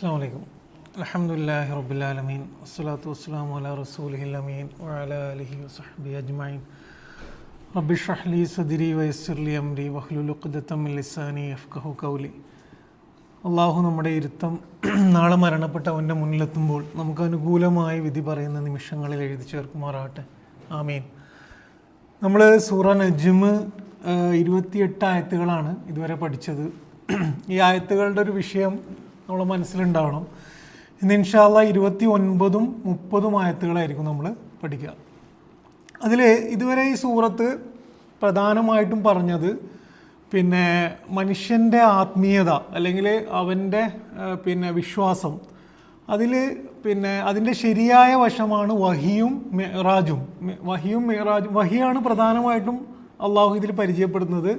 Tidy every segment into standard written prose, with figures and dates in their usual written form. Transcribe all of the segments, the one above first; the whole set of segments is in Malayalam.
അസ്സലാമു അലൈക്കും. അൽഹംദുലില്ലാഹി റബ്ബിൽ ആലമീൻ വസ്സലാത്തു വസ്സലാമു അലാ റസൂലിഹിൽ അമീൻ വഅലാ ആലിഹി വസഹ്ബിഹി അജ്മഈൻ. റബ്ബി ഇശ്റഹ് ലി സദ്രി വയസ്സിർ ലി അംരി വഹ്ലുൽ ഉഖ്ദതം മിൻ ലിസാനി യഫ്ഖഹു ഖൗലി. അള്ളാഹു നമ്മുടെ ഇരുത്തം നാളെ മരണപ്പെട്ടവൻ്റെ മുന്നിലെത്തുമ്പോൾ നമുക്ക് അനുകൂലമായ വിധി പറയുന്ന നിമിഷങ്ങളിൽ എഴുതി ചേർക്കുമാറാകട്ടെ. ആമീൻ. നമ്മൾ സൂറ നജ്മ് 28 ആയത്തുകളാണ് ഇതുവരെ പഠിച്ചത്. ഈ ആയത്തുകളുടെ ഒരു വിഷയം നമ്മളെ മനസ്സിലുണ്ടാവണം. ഇന്ന് ഇൻഷാ അല്ലാഹ് 29ഉം 30ഉം ആയത്തുകളായിരിക്കും നമ്മൾ പഠിക്കുക. അതിൽ ഇതുവരെ ഈ സൂറത്ത് പ്രധാനമായിട്ടും പറഞ്ഞത് മനുഷ്യൻ്റെ ആത്മീയത അല്ലെങ്കിൽ അവൻ്റെ വിശ്വാസം, അതിൽ അതിൻ്റെ ശരിയായ വശമാണ് വഹിയും മിഅ്റാജും. വഹിയാണ് പ്രധാനമായിട്ടും അള്ളാഹു ഇതിൽ പരിചയപ്പെടുന്നത്.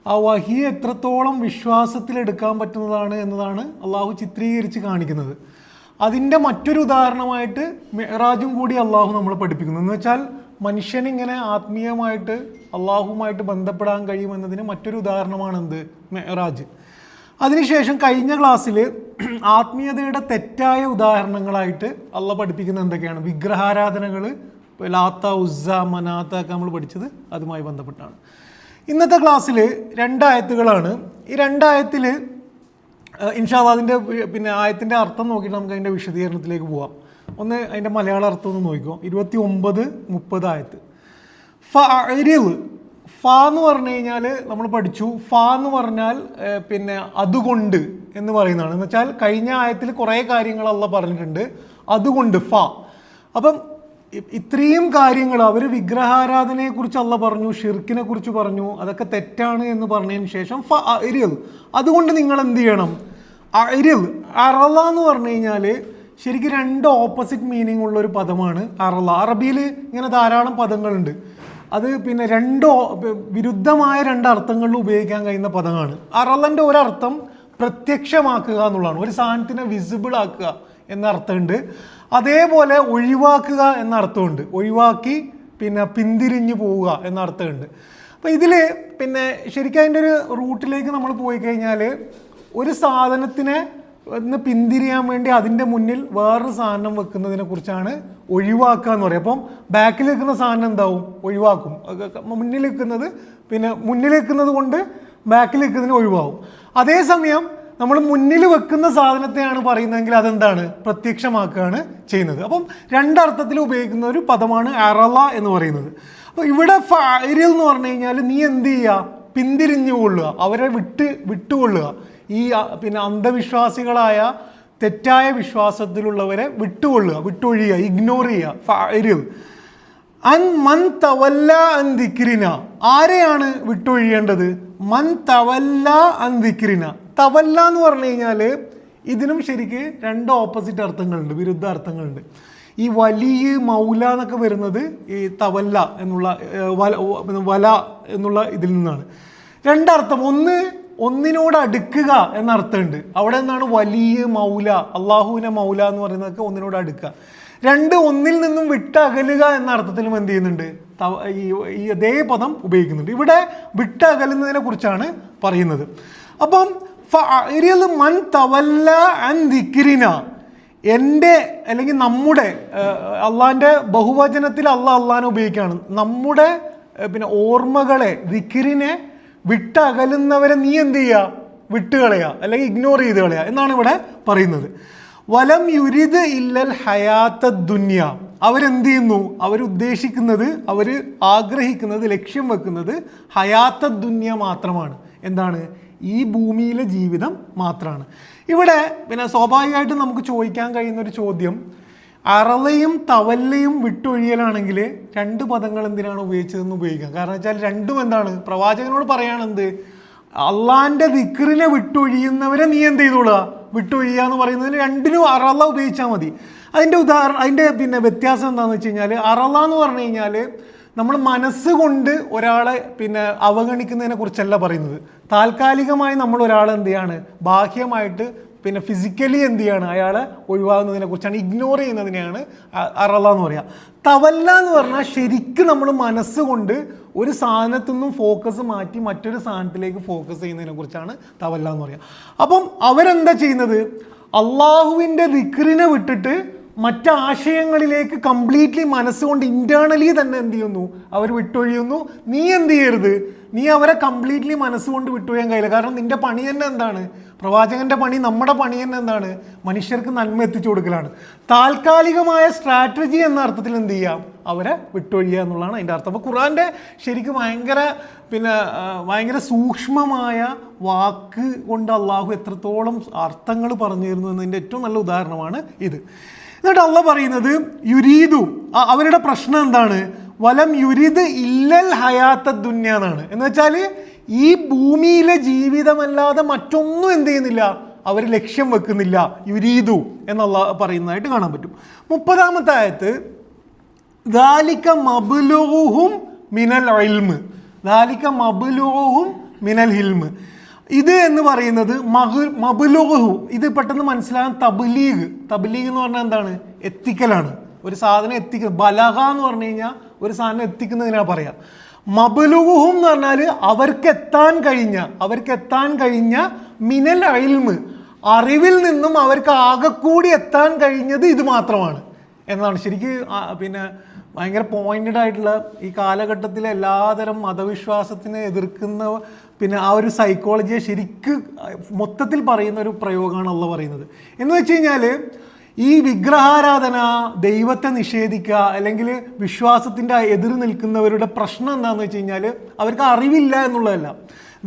ആ വഹി എത്രത്തോളം വിശ്വാസത്തിലെടുക്കാൻ പറ്റുന്നതാണ് എന്നതാണ് അള്ളാഹു ചിത്രീകരിച്ച് കാണിക്കുന്നത്. അതിൻ്റെ മറ്റൊരു ഉദാഹരണമായിട്ട് മിഅ്റാജും കൂടി അള്ളാഹു നമ്മളെ പഠിപ്പിക്കുന്നു. എന്ന് വെച്ചാൽ മനുഷ്യനിങ്ങനെ ആത്മീയമായിട്ട് അള്ളാഹുമായിട്ട് ബന്ധപ്പെടാൻ കഴിയുമെന്നതിന് മറ്റൊരു ഉദാഹരണമാണ് എന്ത്? മിഅ്റാജ്. അതിനുശേഷം കഴിഞ്ഞ ക്ലാസ്സിൽ ആത്മീയതയുടെ തെറ്റായ ഉദാഹരണങ്ങളായിട്ട് അള്ളാഹ് പഠിപ്പിക്കുന്ന എന്തൊക്കെയാണ്? വിഗ്രഹാരാധനകൾ, ലാത്ത, ഉസ്സ, മനാത്ത ഒക്കെ നമ്മൾ പഠിച്ചത് അതുമായി ബന്ധപ്പെട്ടാണ്. ഇന്നത്തെ ക്ലാസ്സിൽ 2 ആയത്തുകളാണ്. ഈ 2 ആയത്തിൽ ഇൻഷാ അല്ലാഹ് അതിൻ്റെ ആയത്തിൻ്റെ അർത്ഥം നോക്കിയിട്ട് നമുക്ക് അതിൻ്റെ വിശദീകരണത്തിലേക്ക് പോവാം. ഒന്ന് അതിൻ്റെ മലയാള അർത്ഥം ഒന്ന് നോക്കിക്കോ. 29, 30 ആയത്ത്. ഫഅരിൽ, ഫ എന്ന് പറഞ്ഞു കഴിഞ്ഞാൽ നമ്മൾ പഠിച്ചു. ഫ എന്ന് പറഞ്ഞാൽ അതുകൊണ്ട് എന്ന് പറയുന്നതാണ്. എന്ന് വെച്ചാൽ കഴിഞ്ഞ ആയത്തിൽ കുറേ കാര്യങ്ങൾ അള്ളാഹ് പറഞ്ഞിട്ടുണ്ട്. അതുകൊണ്ട് ഫ. അപ്പം ഇത്രയും കാര്യങ്ങൾ അവർ വിഗ്രഹാരാധനയെക്കുറിച്ച് അള്ളാഹ് പറഞ്ഞു, ഷിർക്കിനെ കുറിച്ച് പറഞ്ഞു, അതൊക്കെ തെറ്റാണ് എന്ന് പറഞ്ഞതിന് ശേഷം ഫഅരിൽ, അതുകൊണ്ട് നിങ്ങൾ എന്ത് ചെയ്യണം? അരിൽ, അറള എന്ന് പറഞ്ഞു കഴിഞ്ഞാൽ ശരിക്കും 2 ഓപ്പോസിറ്റ് മീനിങ് ഉള്ള ഒരു പദമാണ് അറള. അറബിയിൽ ഇങ്ങനെ ധാരാളം പദങ്ങളുണ്ട്. അത് 2 വിരുദ്ധമായ 2 അർത്ഥങ്ങളിൽ ഉപയോഗിക്കാൻ കഴിയുന്ന പദമാണ്. അറളൻ്റെ ഒരർത്ഥം പ്രത്യക്ഷമാക്കുക എന്നുള്ളതാണ്. ഒരു സാധനത്തിനെ വിസിബിൾ ആക്കുക എന്ന അർത്ഥമുണ്ട്. അതേപോലെ ഒഴിവാക്കുക എന്ന അർത്ഥമുണ്ട്. ഒഴിവാക്കി പിന്തിരിഞ്ഞു പോവുക എന്ന അർത്ഥമുണ്ട്. അപ്പോൾ ഇതിൽ ശരിക്കും അതിൻ്റെ ഒരു റൂട്ടിലേക്ക് നമ്മൾ പോയി കഴിഞ്ഞാൽ ഒരു സാധനത്തിനെ ഒന്ന് പിന്തിരിയാൻ വേണ്ടി അതിൻ്റെ മുന്നിൽ വേറൊരു സാധനം വെക്കുന്നതിനെ കുറിച്ചാണ് ഒഴിവാക്കുക എന്ന് പറയുക. അപ്പം ബാക്കിൽ വെക്കുന്ന സാധനം എന്താവും? ഒഴിവാക്കും. മുന്നിൽ വെക്കുന്നത് കൊണ്ട് ബാക്കിൽ വെക്കുന്നതിന് ഒഴിവാകും. അതേസമയം നമ്മൾ മുന്നിൽ വെക്കുന്ന സാധനത്തെയാണ് പറയുന്നതെങ്കിൽ അതെന്താണ്? പ്രത്യക്ഷമാക്കുകയാണ് ചെയ്യുന്നത്. അപ്പം 2 അർത്ഥത്തിൽ ഉപയോഗിക്കുന്ന ഒരു പദമാണ് അറള എന്ന് പറയുന്നത്. അപ്പോൾ ഇവിടെ ഫഅരിൽ എന്ന് പറഞ്ഞു കഴിഞ്ഞാൽ നീ എന്ത് ചെയ്യുക? പിന്തിരിഞ്ഞു കൊള്ളുക, അവരെ വിട്ടുകൊള്ളുക. ഈ അന്ധവിശ്വാസികളായ തെറ്റായ വിശ്വാസത്തിലുള്ളവരെ വിട്ടൊഴിയുക, ഇഗ്നോർ ചെയ്യുക. ഫഅരിൽ അൻ മൻ തവല്ല അൻ ദിക്രിന, ആരെയാണ് വിട്ടൊഴിയേണ്ടത്? മൻ തവല്ല അൻ ദിക്രിന. തവല്ല എന്ന് പറഞ്ഞു കഴിഞ്ഞാൽ ഇതിനും ശരിക്ക് 2 ഓപ്പോസിറ്റ് അർത്ഥങ്ങളുണ്ട്, വിരുദ്ധ അർത്ഥങ്ങളുണ്ട്. ഈ വലിയ മൗല എന്നൊക്കെ വരുന്നത് ഈ തവല്ല എന്നുള്ള വല എന്നുള്ള ഇതിൽ നിന്നാണ്. 2 അർത്ഥം. ഒന്നിനോട് അടുക്കുക എന്ന അർത്ഥമുണ്ട്. അവിടെ നിന്നാണ് വലിയ മൗല, അള്ളാഹുവിനെ മൗല എന്ന് പറയുന്നതൊക്കെ ഒന്നിനോട് അടുക്കുക. 2 ഒന്നിൽ നിന്നും വിട്ടകലുക എന്ന അർത്ഥത്തിലും എന്ത് ചെയ്യുന്നുണ്ട്? ഈ അതേ പദം ഉപയോഗിക്കുന്നുണ്ട്. ഇവിടെ വിട്ടകലുന്നതിനെ കുറിച്ചാണ് പറയുന്നത്. അപ്പം ഫഅരിൽ മൻ തവല്ല അൻ ദിക്രിന, എൻ്റെ അല്ലെങ്കിൽ നമ്മുടെ, അള്ളാഹിൻ്റെ ബഹുവചനത്തിൽ അള്ളാഹിനെ ഉപയോഗിക്കുകയാണ്. നമ്മുടെ ഓർമ്മകളെ, ദിക്രിനെ വിട്ടകലുന്നവരെ നീ എന്ത് ചെയ്യുക? വിട്ടുകളയുക അല്ലെങ്കിൽ ഇഗ്നോർ ചെയ്ത് കളയുക എന്നാണ് ഇവിടെ പറയുന്നത്. വലം യുരിദ് ഇല്ലൽ ഹയാത്ത ദുന്യ, അവരെന്ത് ചെയ്യുന്നു? അവരുദ്ദേശിക്കുന്നത്, അവർ ആഗ്രഹിക്കുന്നത്, ലക്ഷ്യം വെക്കുന്നത് ഹയാത്ത ദുന്യ മാത്രമാണ്. എന്താണ്? ഈ ഭൂമിയിലെ ജീവിതം മാത്രമാണ്. ഇവിടെ സ്വാഭാവികമായിട്ടും നമുക്ക് ചോദിക്കാൻ കഴിയുന്ന ഒരു ചോദ്യം, അറളയും തവല്ലയും വിട്ടൊഴിയലാണെങ്കിൽ 2 പദങ്ങൾ എന്തിനാണ് ഉപയോഗിച്ചതെന്ന് ഉപയോഗിക്കാം. കാരണം വെച്ചാൽ രണ്ടും എന്താണ്? പ്രവാചകനോട് പറയാണെന്ത്? അള്ളാഹിൻ്റെ ദിക്റിനെ വിട്ടൊഴിയുന്നവരെ നീ എന്ത് ചെയ്തോളുക? വിട്ടൊഴിയുക എന്ന് പറയുന്നതിന് 2നും അറള ഉപയോഗിച്ചാൽ മതി. അതിൻ്റെ അതിൻ്റെ വ്യത്യാസം എന്താണെന്ന് വെച്ച് കഴിഞ്ഞാൽ, അറള എന്ന് പറഞ്ഞു കഴിഞ്ഞാൽ നമ്മൾ മനസ്സുകൊണ്ട് ഒരാളെ അവഗണിക്കുന്നതിനെ കുറിച്ചല്ല പറയുന്നത്. താൽക്കാലികമായി നമ്മൾ ഒരാളെ എന്ത് ചെയ്യാണ്? ബാഹ്യമായിട്ട് ഫിസിക്കലി എന്ത് ചെയ്യാണ്? അയാളെ ഒഴിവാകുന്നതിനെ കുറിച്ചാണ്, ഇഗ്നോർ ചെയ്യുന്നതിനെയാണ് അറള എന്ന് പറയുക. തവല്ല എന്ന് പറഞ്ഞാൽ ശരിക്കും നമ്മൾ മനസ്സുകൊണ്ട് ഒരു സാധനത്തു നിന്നും ഫോക്കസ് മാറ്റി മറ്റൊരു സാധനത്തിലേക്ക് ഫോക്കസ് ചെയ്യുന്നതിനെ കുറിച്ചാണ് തവല്ല എന്ന് പറയുക. അപ്പം അവരെന്താ ചെയ്യുന്നത്? അള്ളാഹുവിൻ്റെ ദിക്റിനെ വിട്ടിട്ട് മറ്റാശയങ്ങളിലേക്ക് കംപ്ലീറ്റ്ലി മനസ്സുകൊണ്ട് ഇന്റേണലി തന്നെ എന്ത് ചെയ്യുന്നു, അവർ വിട്ടൊഴിയുന്നു. നീ എന്ത് ചെയ്യരുത്, നീ അവരെ കംപ്ലീറ്റ്ലി മനസ്സുകൊണ്ട് വിട്ടൊഴിയാൻ കഴിയില്ല. കാരണം നിന്റെ പണി തന്നെ എന്താണ്, പ്രവാചകന്റെ പണി, നമ്മുടെ പണി തന്നെ എന്താണ്, മനുഷ്യർക്ക് നന്മ എത്തിച്ചു കൊടുക്കലാണ്. താൽക്കാലികമായ സ്ട്രാറ്റജി എന്ന അർത്ഥത്തിൽ എന്ത് ചെയ്യാം, അവരെ വിട്ടൊഴിയുക എന്നുള്ളതാണ് അതിൻ്റെ അർത്ഥം. അപ്പോൾ ഖുർആൻ്റെ ശരിക്കും ഭയങ്കര സൂക്ഷ്മമായ വാക്ക് കൊണ്ട് അള്ളാഹു എത്രത്തോളം അർത്ഥങ്ങൾ പറഞ്ഞു തരുന്നു എന്നതിൻ്റെ ഏറ്റവും നല്ല ഉദാഹരണമാണ് ഇത്. എന്നിട്ട് അള്ളാഹ് പറയുന്നത് യുരീദു, അവരുടെ പ്രശ്നം എന്താണ്, വലം യുരിദ് ഇല്ലൽ ഹയാത്ത ദുന്യ എന്നാണ്. എന്ന് വെച്ചാൽ ഈ ഭൂമിയിലെ ജീവിതമല്ലാതെ മറ്റൊന്നും എന്ത് ചെയ്യുന്നില്ല, അവർ ലക്ഷ്യം വെക്കുന്നില്ല. യുരീദു എന്നുള്ള പറയുന്നതായിട്ട് കാണാൻ പറ്റും. 30-ാമത്തെ ആയത്ത് ദാലിക മബ്ലൂഹും മിനൽ ഇൽമ്, ദാലിക മബ്ലൂഹും മിനൽ ഹിൽമ്. ഇത് എന്ന് പറയുന്നത് മബ്ലൂഹു, ഇത് പെട്ടെന്ന് മനസ്സിലാകാൻ തബ്ലീഗ് എന്ന് പറഞ്ഞാൽ എന്താണ്, എത്തിക്കലാണ്. ഒരു സാധനം എത്തിക്കുക, ബലഗ എന്ന് പറഞ്ഞു കഴിഞ്ഞാൽ ഒരു സാധനം എത്തിക്കുന്നതിനാണ് പറയാം. മബ്ലൂഹും എന്ന് പറഞ്ഞാൽ അവർക്ക് എത്താൻ കഴിഞ്ഞ മിനൽ ഇൽമ്, അറിവിൽ നിന്നും അവർക്ക് ആകെക്കൂടി എത്താൻ കഴിഞ്ഞത് ഇത് മാത്രമാണ് എന്നാണ്. ശരിക്കും ഭയങ്കര പോയിന്റഡ് ആയിട്ടുള്ള ഈ കാലഘട്ടത്തിലെ എല്ലാതരം മതവിശ്വാസത്തിനെ എതിർക്കുന്ന ആ ഒരു സൈക്കോളജിയെ ശരിക്ക് മൊത്തത്തിൽ പറയുന്ന ഒരു പ്രയോഗമാണ് അള്ളാഹ് പറയുന്നത്. എന്ന് വെച്ച് കഴിഞ്ഞാൽ ഈ വിഗ്രഹാരാധന, ദൈവത്തെ നിഷേധിക്കുക, അല്ലെങ്കിൽ വിശ്വാസത്തിൻ്റെ എതിർ നിൽക്കുന്നവരുടെ പ്രശ്നം എന്താണെന്ന് വെച്ച് കഴിഞ്ഞാൽ അവർക്ക് അറിവില്ല എന്നുള്ളതല്ല.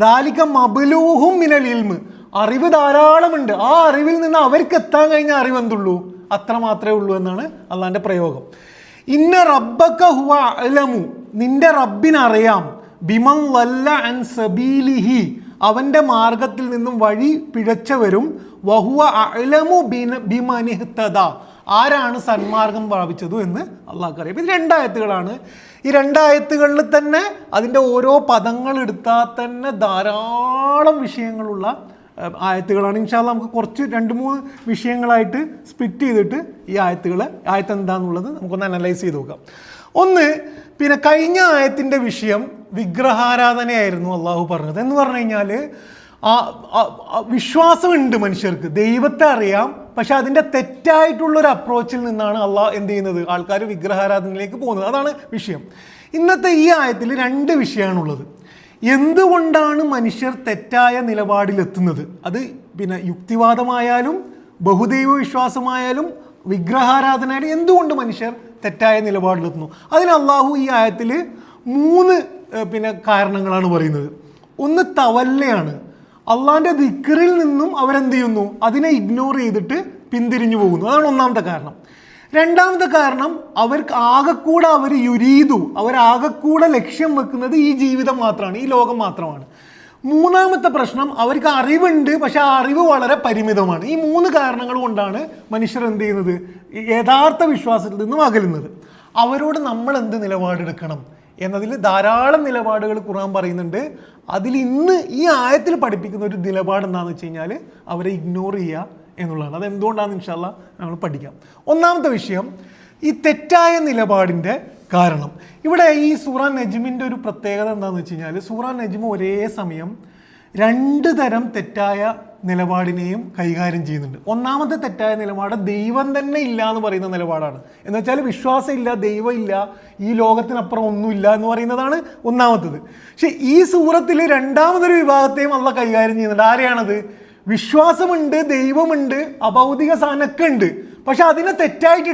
ദാലിക മബ്ലൂഹും മിനൽ ഇൽമ്, അറിവ് ധാരാളമുണ്ട്, ആ അറിവിൽ നിന്ന് അവർക്ക് എത്താൻ കഴിഞ്ഞ അറിവ് എന്തുള്ളൂ, അത്ര മാത്രമേ ഉള്ളൂ എന്നാണ് അള്ളാഹിൻ്റെ പ്രയോഗം. ഇന്ന റബ്ബക ഹുവ അഅലമു, നിന്റെ റബ്ബിനറിയാം, ബിമൻ വല്ല അൻ സബീലിഹി, അവൻ്റെ മാർഗത്തിൽ നിന്നും വഴി പിഴച്ചവരും, വഹുവ അഅലമു ബിമനിഹ്തദ, ആരാണ് സന്മാർഗം പ്രാപിച്ചതു എന്ന് അള്ളാഹ്ക്ക് അറിയാം. ഇത് 2 ആയത്തുകളാണ്. ഈ 2 ആയത്തുകളിൽ തന്നെ അതിൻ്റെ ഓരോ പദങ്ങൾ എടുത്താൽ തന്നെ ധാരാളം വിഷയങ്ങളുള്ള ആയത്തുകളാണ്. ഇൻഷാ അല്ലാഹ് നമുക്ക് കുറച്ച് 2-3 വിഷയങ്ങളായിട്ട് സ്പ്ലിറ്റ് ചെയ്തിട്ട് ഈ ആയത്ത് എന്താണെന്നുള്ളത് നമുക്കൊന്ന് അനലൈസ് ചെയ്ത് നോക്കാം. ഒന്ന്, കഴിഞ്ഞ ആയത്തിൻ്റെ വിഷയം വിഗ്രഹാരാധനയായിരുന്നു അള്ളാഹു പറഞ്ഞത്. എന്ന് പറഞ്ഞു കഴിഞ്ഞാൽ വിശ്വാസമുണ്ട് മനുഷ്യർക്ക്, ദൈവത്തെ അറിയാം, പക്ഷെ അതിൻ്റെ തെറ്റായിട്ടുള്ളൊരു അപ്രോച്ചിൽ നിന്നാണ് അള്ളാഹ് എന്ത് ചെയ്യുന്നത്, ആൾക്കാർ വിഗ്രഹാരാധനയിലേക്ക് പോകുന്നത്. അതാണ് വിഷയം. ഇന്നത്തെ ഈ ആയത്തിൽ 2 വിഷയമാണുള്ളത്. എന്തുകൊണ്ടാണ് മനുഷ്യർ തെറ്റായ നിലപാടിലെത്തുന്നത്, അത് യുക്തിവാദമായാലും ബഹുദൈവ വിശ്വാസമായാലും വിഗ്രഹാരാധനയായാലും എന്തുകൊണ്ട് മനുഷ്യർ തെറ്റായ നിലപാടിലെത്തുന്നു, അതിന് അള്ളാഹു ഈ ആയത്തിൽ 3 കാരണങ്ങളാണ് പറയുന്നത്. ഒന്ന് തവല്ലയാണ്, അള്ളാഹിൻ്റെ ദിക്റിൽ നിന്നും അവരെന്ത് ചെയ്യുന്നു, അതിനെ ഇഗ്നോർ ചെയ്തിട്ട് പിന്തിരിഞ്ഞു പോകുന്നു. അതാണ് ഒന്നാമത്തെ കാരണം. 2ാമത്തെ കാരണം, അവർക്ക് ആകെക്കൂടെ അവരാകെക്കൂടെ ലക്ഷ്യം വെക്കുന്നത് ഈ ജീവിതം മാത്രമാണ്, ഈ ലോകം മാത്രമാണ്. 3ാമത്തെ പ്രശ്നം, അവർക്ക് അറിവുണ്ട്, പക്ഷെ ആ അറിവ് വളരെ പരിമിതമാണ്. ഈ 3 കാരണങ്ങൾ കൊണ്ടാണ് മനുഷ്യർ എന്ത് ചെയ്യുന്നത്, യഥാർത്ഥ വിശ്വാസത്തിൽ നിന്നും അകലുന്നത്. അവരോട് നമ്മൾ എന്ത് നിലപാടെടുക്കണം എന്നതിൽ ധാരാളം നിലപാടുകൾ ഖുർആൻ പറയുന്നുണ്ട്. അതിൽ ഇന്ന് ഈ ആയത്തിൽ പഠിപ്പിക്കുന്ന ഒരു നിലപാട് എന്താണെന്ന് വെച്ച് കഴിഞ്ഞാൽ അവരെ ഇഗ്നോർ ചെയ്യുക എന്നുള്ളതാണ്. അതെന്തുകൊണ്ടാണെന്ന് ഇൻഷാ അല്ലാഹ് നമ്മൾ പഠിക്കാം. ഒന്നാമത്തെ വിഷയം, ഈ തെറ്റായ നിലപാടിൻ്റെ കാരണം. ഇവിടെ ഈ സൂറ നജ്മിൻ്റെ ഒരു പ്രത്യേകത എന്താണെന്ന് വെച്ച് കഴിഞ്ഞാൽ, സൂറ നജ്മ് ഒരേ സമയം 2 തരം തെറ്റായ നിലപാടിനെയും കൈകാര്യം ചെയ്യുന്നുണ്ട്. ഒന്നാമത്തെ തെറ്റായ നിലപാട് ദൈവം തന്നെ ഇല്ല എന്ന് പറയുന്ന നിലപാടാണ്. എന്ന് വെച്ചാൽ വിശ്വാസം ഇല്ല, ദൈവം ഇല്ല, ഈ ലോകത്തിനപ്പുറം ഒന്നുമില്ല എന്ന് പറയുന്നതാണ് ഒന്നാമത്തത്. പക്ഷെ ഈ സൂറത്തിൽ 2ാമതൊരു വിഭാഗത്തെയും അള്ളാഹ് കൈകാര്യം ചെയ്യുന്നുണ്ട്. ആരെയാണത്? വിശ്വാസമുണ്ട്, ദൈവമുണ്ട്, അഭൗതിക സാധനമൊക്കെ ഉണ്ട്, പക്ഷെ അതിനെ തെറ്റായിട്ട്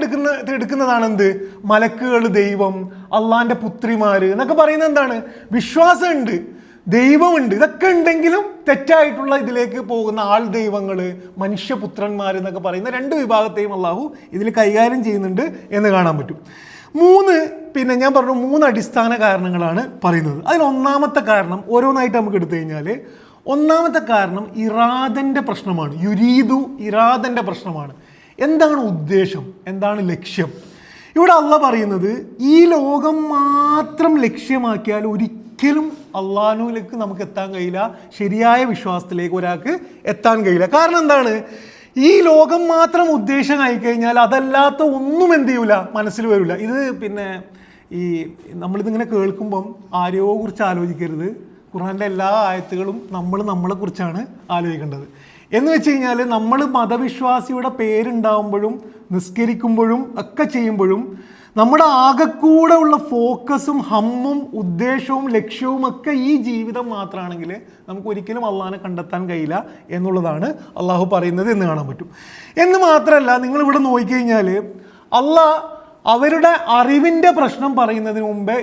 എടുക്കുന്നതാണ് എന്ത്, മലക്കുകൾ, ദൈവം, അള്ളാഹിൻ്റെ പുത്രിമാര് എന്നൊക്കെ പറയുന്നത് എന്താണ്, വിശ്വാസമുണ്ട്, ദൈവമുണ്ട്, ഇതൊക്കെ ഉണ്ടെങ്കിലും തെറ്റായിട്ടുള്ള ഇതിലേക്ക് പോകുന്ന ആൾ ദൈവങ്ങൾ, മനുഷ്യപുത്രന്മാർ എന്നൊക്കെ പറയുന്ന 2 വിഭാഗത്തെയും അള്ളാഹു ഇതിൽ കൈകാര്യം ചെയ്യുന്നുണ്ട് എന്ന് കാണാൻ പറ്റും. 3 ഞാൻ പറഞ്ഞു 3 അടിസ്ഥാന കാരണങ്ങളാണ് പറയുന്നത്. അതിൽ ഒന്നാമത്തെ കാരണം ഓരോന്നായിട്ട് നമുക്ക് എടുത്തു കഴിഞ്ഞാൽ, ഒന്നാമത്തെ കാരണം ഇറാദൻ്റെ പ്രശ്നമാണ്. യുരീദു, ഇറാദൻ്റെ പ്രശ്നമാണ്. എന്താണ് ഉദ്ദേശം, എന്താണ് ലക്ഷ്യം? ഇവിടെ അള്ളാഹ് പറയുന്നത് ഈ ലോകം മാത്രം ലക്ഷ്യമാക്കിയാൽ ഒരിക്കലും അള്ളാഹുവിലേക്ക് നമുക്ക് എത്താൻ കഴിയില്ല, ശരിയായ വിശ്വാസത്തിലേക്ക് ഒരാൾക്ക് എത്താൻ കഴിയില്ല. കാരണം എന്താണ്, ഈ ലോകം മാത്രം ഉദ്ദേശമായി കഴിഞ്ഞാൽ അതല്ലാത്ത ഒന്നും എന്ത് ചെയ്യൂല, മനസ്സിൽ വരില്ല. ഇത് ഈ നമ്മളിതിങ്ങനെ കേൾക്കുമ്പം ആരെയോ കുറിച്ച് ആലോചിക്കരുത്. ഖുർആനിലെ എല്ലാ ആയത്തുകളും നമ്മളെക്കുറിച്ചാണ് ആലോചിക്കേണ്ടത്. എന്ന് വെച്ച് കഴിഞ്ഞാൽ നമ്മൾ മതവിശ്വാസിയുടെ പേരുണ്ടാവുമ്പോഴും നിസ്കരിക്കുമ്പോഴും ഒക്കെ ചെയ്യുമ്പോഴും നമ്മുടെ ആകെക്കൂടെ ഉള്ള ഫോക്കസും ഹമ്മും ഉദ്ദേശവും ലക്ഷ്യവും ഒക്കെ ഈ ജീവിതം മാത്രമാണെങ്കിൽ നമുക്ക് ഒരിക്കലും അള്ളാഹിനെ കണ്ടെത്താൻ കഴിയില്ല എന്നുള്ളതാണ് അള്ളാഹു പറയുന്നത് എന്ന് കാണാൻ പറ്റും. എന്ന് മാത്രമല്ല, നിങ്ങളിവിടെ നോക്കിക്കഴിഞ്ഞാൽ അള്ളാഹ് അവരുടെ അറിവിൻ്റെ പ്രശ്നം പറയുന്നതിന് മുമ്പേ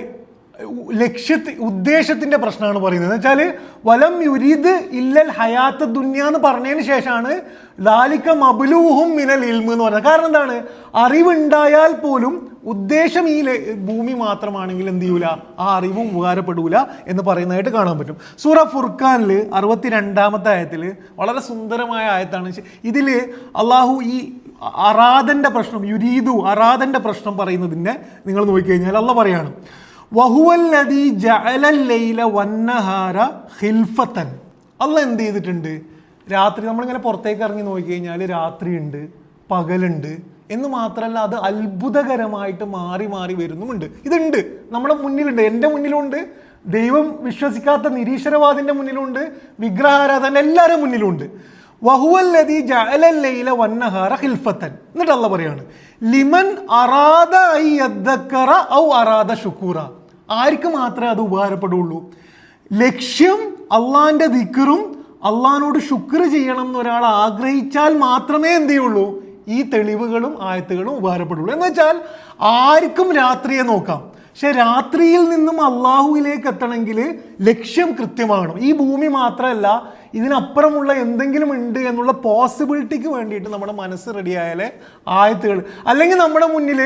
ഉദ്ദേശത്തിൻ്റെ പ്രശ്നമാണ് പറയുന്നത്. എന്ന് വെച്ചാൽ വലം യുരീദ് ഇല്ലൽ ഹയാത്ത ദുന്യ എന്ന് പറഞ്ഞതിന് ശേഷമാണ് ലാലിക്ക മബ്ലൂഹും മിനൽ ഇൽമ് എന്ന് പറയുന്നത്. കാരണം എന്താണ്? അറിവുണ്ടായാൽ പോലും ഉദ്ദേശം ഈ ഭൂമി മാത്രമാണെങ്കിൽ എന്ത് ചെയ്യൂല, ആ അറിവും ഉപകാരപ്പെടൂല എന്ന് പറയുന്നതായിട്ട് കാണാൻ പറ്റും. സൂറ ഫുർഖാനിൽ 62-ാമത്തെ ആയത്തിൽ വളരെ സുന്ദരമായ ആയത്താണ്. ഇതിൽ അള്ളാഹു ഈ അറാദൻ്റെ പ്രശ്നം, യുരീദു അറാദൻ്റെ പ്രശ്നം പറയുന്നതിൻ്റെ നിങ്ങൾ നോക്കിക്കഴിഞ്ഞാൽ അള്ളാഹ് പറയാണ് വഹുവല്ലദീ ജഅലൽ ലൈല വന്നഹാര ഖിൽഫത്തൻ. അള്ളാഹ് എന്ത് ചെയ്തിട്ടുണ്ട്? രാത്രി നമ്മളിങ്ങനെ പുറത്തേക്ക് ഇറങ്ങി നോക്കിക്കഴിഞ്ഞാൽ രാത്രിയുണ്ട്, പകലുണ്ട് എന്ന് മാത്രമല്ല അത് അത്ഭുതകരമായിട്ട് മാറി മാറി വരുന്നുമുണ്ട്. ഇതുണ്ട്, നമ്മുടെ മുന്നിലുണ്ട്, എൻ്റെ മുന്നിലുണ്ട്, ദൈവം വിശ്വസിക്കാത്ത നിരീശ്വരവാദിൻ്റെ മുന്നിലുണ്ട്, വിഗ്രഹാരാധന എല്ലാവരുടെ മുന്നിലുണ്ട്. വഹുവല്ലദീ ജഅലൽ ലൈല വന്നഹാര ഖിൽഫത്തൻ. എന്നിട്ട് അള്ളാഹ് പറയാണ് ലിമൻ അറാദ അൻ യദ്ദക്കറ ഔ അറാദ ശുക്കൂറ. ആർക്ക് മാത്രമേ അത് ഉപകാരപ്പെടുള്ളൂ? ലക്ഷ്യം അള്ളാഹിൻ്റെ ദിക്റും അള്ളാഹിനോട് ശുക്ർ ചെയ്യണം എന്ന് ഒരാൾ ആഗ്രഹിച്ചാൽ മാത്രമേ എന്ത് ചെയ്യുള്ളൂ, ഈ തെളിവുകളും ആയത്തുകളും ഉപകാരപ്പെടുള്ളൂ. എന്ന് വെച്ചാൽ ആർക്കും രാത്രിയെ നോക്കാം, പക്ഷെ രാത്രിയിൽ നിന്നും അള്ളാഹുവിലേക്ക് എത്തണമെങ്കിൽ ലക്ഷ്യം കൃത്യമാകണം. ഈ ഭൂമി മാത്രമല്ല, ഇതിനപ്പുറമുള്ള എന്തെങ്കിലും ഉണ്ട് എന്നുള്ള പോസിബിലിറ്റിക്ക് വേണ്ടിയിട്ട് നമ്മുടെ മനസ്സ് റെഡിയായാലേ ആയത്തുകൾ. അല്ലെങ്കിൽ നമ്മുടെ മുന്നിൽ